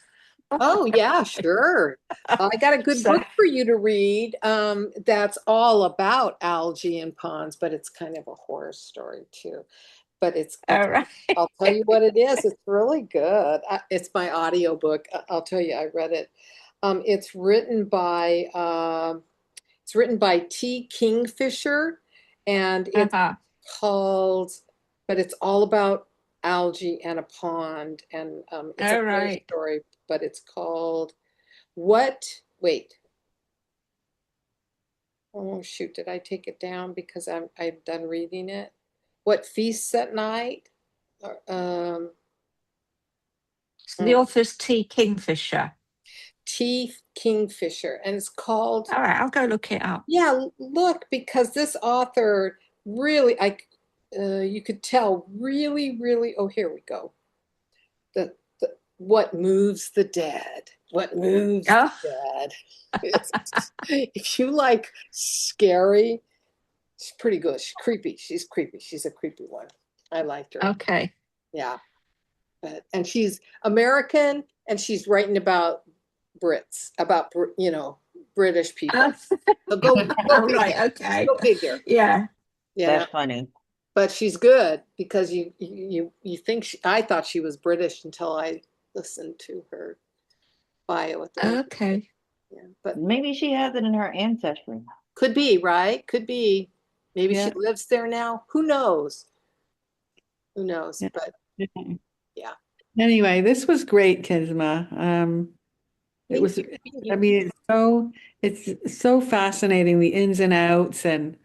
Oh yeah, sure. I got a good So, book for you to read. That's all about algae and ponds, but it's kind of a horror story too. But all right. I'll tell you what it is. It's really good. It's my audiobook. I'll tell you, I read it. Um, it's written by it's written by T. Kingfisher, and it's Uh-huh. called, but it's all about algae and a pond, and it's a All horror right. story, but it's called what? Wait. Oh shoot, did I take it down because I'm done reading it? What feasts at night? Or, So the oh, author's T. Kingfisher. T. Kingfisher, and it's called, All right, I'll go look it up. yeah, look, because this author really, you could tell really, really, oh, here we go. What moves the dead? What moves the Oh, dead? If you like scary, she's pretty good. She's creepy. She's creepy. She's a creepy one. I liked her. okay. Yeah. And she's American and she's writing about Brits, about British Oh, people. So go all right, figure. okay. Go figure. Yeah. You know. That's funny. But she's good because you think I thought she was British until I listened to her bio at the end. Okay. Yeah, but Maybe she has it in her ancestry. could be, right? Could be. Maybe she Yeah. lives there now. Who knows? Who knows? Yeah. But yeah. Anyway, this was great, Kisma. It Thank was, you. Thank I you. mean, it's so fascinating, the ins and outs, and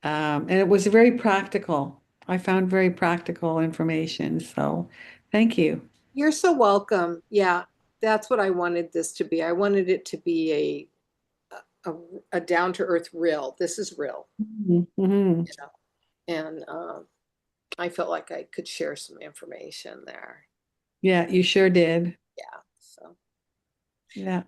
it was very practical. I found very practical information. So thank you. You're so welcome. Yeah, that's what I wanted this to be. I wanted it to be a, a down to earth real. This is real, Hmm. you know. And I felt like I could share some information there. Yeah, you sure did. Yeah. So, Yeah.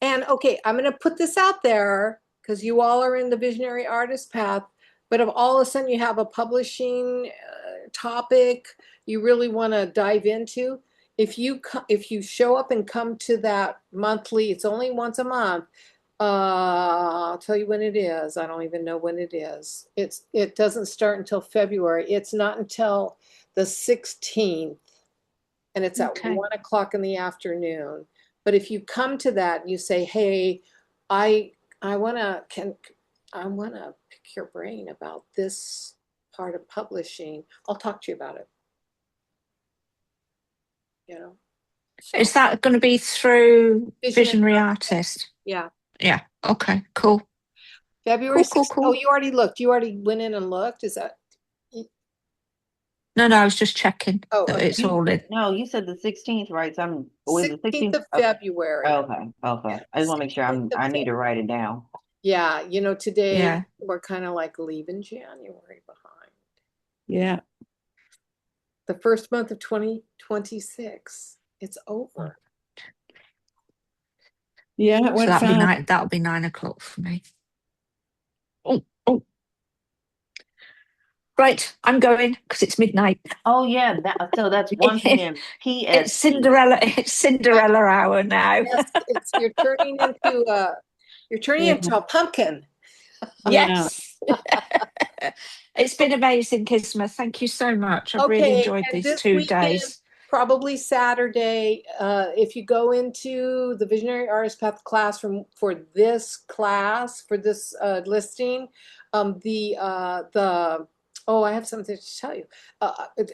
and okay, I'm going to put this out there because you all are in the visionary artist path. But if all of a sudden you have a publishing topic you really want to dive into, if you show up and come to that monthly, it's only once a month. I'll tell you when it is. I don't even know when it is. It doesn't start until February. It's not until the 16th, and it's at Okay. 1 o'clock in the afternoon. But if you come to that, you say, "Hey, I I want to pick your brain about this part of publishing. I'll talk to you about it." You know. So Is that going to be through visionary, Visionary Artist? yeah. Yeah. Okay. Cool. February Cool, cool, 6th. Oh, cool. you already looked. You already went in and looked. Is that? No, no, I was just checking Oh, that okay. it's all in. No, you said the 16th, right? So was the 16th 16th? of February. Okay, okay. Yeah, I just want to make sure 16th of I need to February. write it down. Yeah, today Yeah. we're kind of like leaving January behind. Yeah. The first month of 2026. It's over. Yeah, it So went that'll be fast. that'll be 9 o'clock for me. Oh. Right, I'm going because it's midnight. Oh yeah, so that's 1 p.m. It's PST. Cinderella hour now. Yes, you're turning into a pumpkin. Yeah. Yes. It's been amazing, Kisma. Thank you so much. I've really Okay, enjoyed and these this 2 weekend, days. probably Saturday, if you go into the Visionary Artist Path classroom for this class, for this listing, I have something to tell you.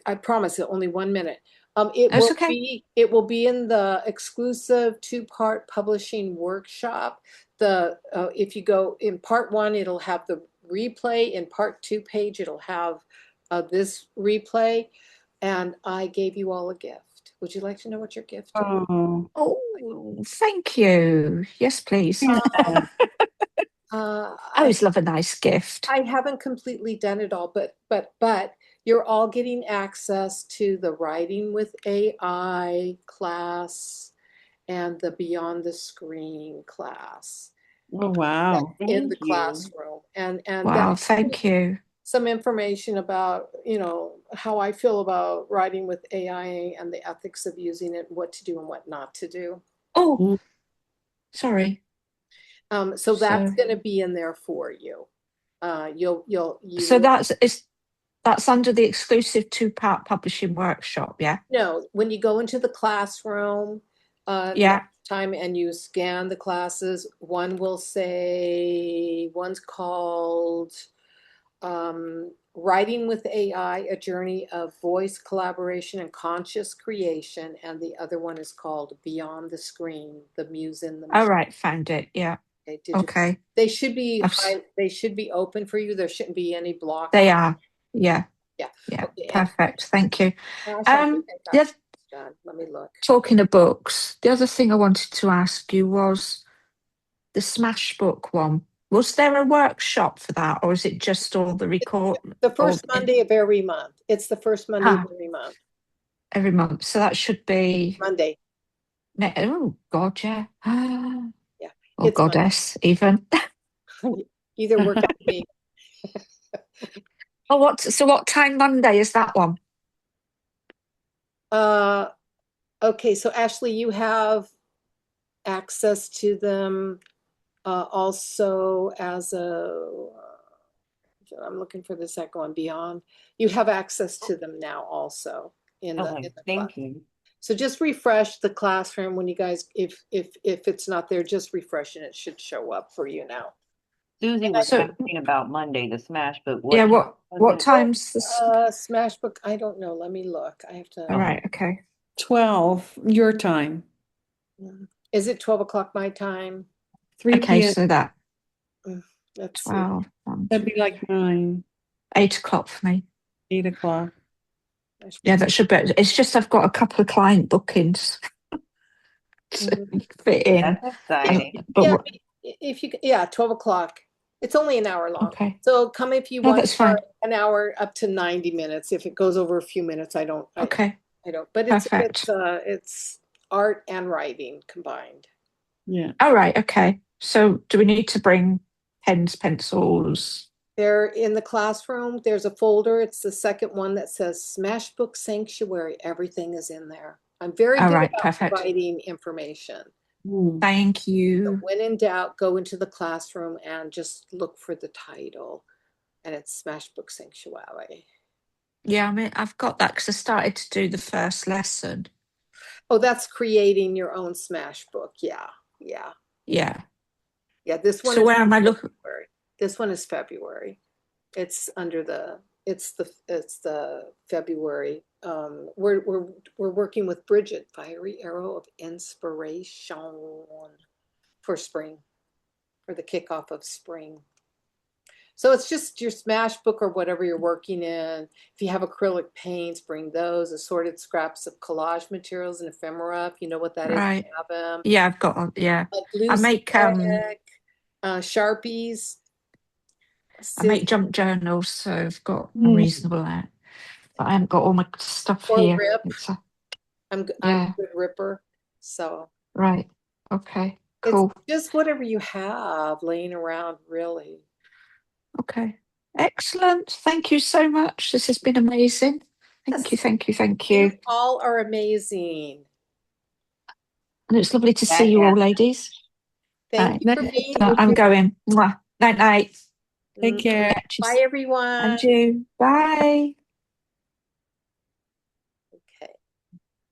I promise it, only 1 minute. That's okay. It will be in the exclusive 2-part publishing workshop. If you go in part 1, it'll have the replay. In part 2 page, it'll have this replay. And I gave you all a gift. Would you like to know what your gift is? Oh, Oh, thank you. Yes, please. yeah. I always love a nice gift. I haven't completely done it all, but you're all getting access to the Writing with AI class and the Beyond the Screen class. Oh, wow. In the Thank you. classroom. And Wow, that's thank you. some information about, how I feel about writing with AI and the ethics of using it, what to do and what not to do. Oh, Mm. So sorry. that's So- going to be in there for you. So that's under the exclusive 2-part publishing workshop, yeah? No, when you go into the classroom, Yeah. next time and you scan the classes, one's called Writing with AI, A Journey of Voice Collaboration and Conscious Creation, and the other one is called Beyond the Screen, The Muse in the All Machine. right, found it. Yeah. Okay. They should be I've they should be open for you. There shouldn't be any block. They are. Yeah. Yeah. Yeah. Okay, Perfect. Thank you. Gosh, I think I The got other, this done. Let me look. talking of books, the other thing I wanted to ask you was the Smash Book one. Was there a workshop for that, or is it just all the record? The first Monday of every month. It's the first Monday of every month. Every month. So that should be Monday. Oh God, yeah. Yeah. Or It's Monday. goddess, even. Either work out for me. Oh, so what time Monday is that one? Okay, so Ashley, you have access to them also as I'm looking for the second one, Beyond. You have access to them now also in the class. Thank you. So just refresh the classroom when you guys, if it's not there, just refresh and it should show up for you now. Susie was asking about Monday, the Smash, but what time's the Smash Book? I don't know. Let me look. I have to. All right, okay. 12, your time. Is it 12 o'clock my time? 3 Okay, p.m. so that Let's 12, That'd be like 9, 8 o'clock for me. 8 o'clock. Yeah, that should be. It's just I've got a couple of client bookings to fit in. That's exciting. Yeah, if you 12 o'clock. It's only an hour long. Okay. So come if you No, want that's fine. an hour up to 90 minutes. If it goes over a few minutes, I don't. Okay. I don't. But Perfect. it's art and writing combined. Yeah. All right, okay. So do we need to bring pens, pencils? They're in the classroom. There's a folder. It's the second one that says Smash Book Sanctuary. Everything is in there. I'm very All good right, about perfect. providing information. Thank So you. when in doubt, go into the classroom and just look for the title. And it's Smash Book Sanctuary. Yeah, I mean, I've got that because I started to do the first lesson. Oh, that's creating your own Smash Book. Yeah. Yeah. Yeah, this one So is where am I looking? February. This one is February. It's under it's the February. We're working with Bridget, Fiery Arrow of Inspiration for spring, for the kickoff of spring. So it's just your Smash Book or whatever you're working in. If you have acrylic paints, bring those. Assorted scraps of collage materials and ephemera. If you know what that is, Right. have them. Yeah, I've got yeah. Glue I make stick, Sharpies. I make junk journals, so I've got a reasonable amount. But I haven't got all my stuff Or here. rip. I'm Yeah. a good ripper. So Right. Okay. it's Cool. just whatever you have laying around, really. Okay. Excellent. Thank you so much. This has been amazing. Thank you. Yes, Thank you. Thank you you. all are amazing. And it's lovely to see Back you all, at ladies. Thank Right. you for being So I'm here. going. Mwah. Night night. Take care. Bye, everyone. And you. Bye.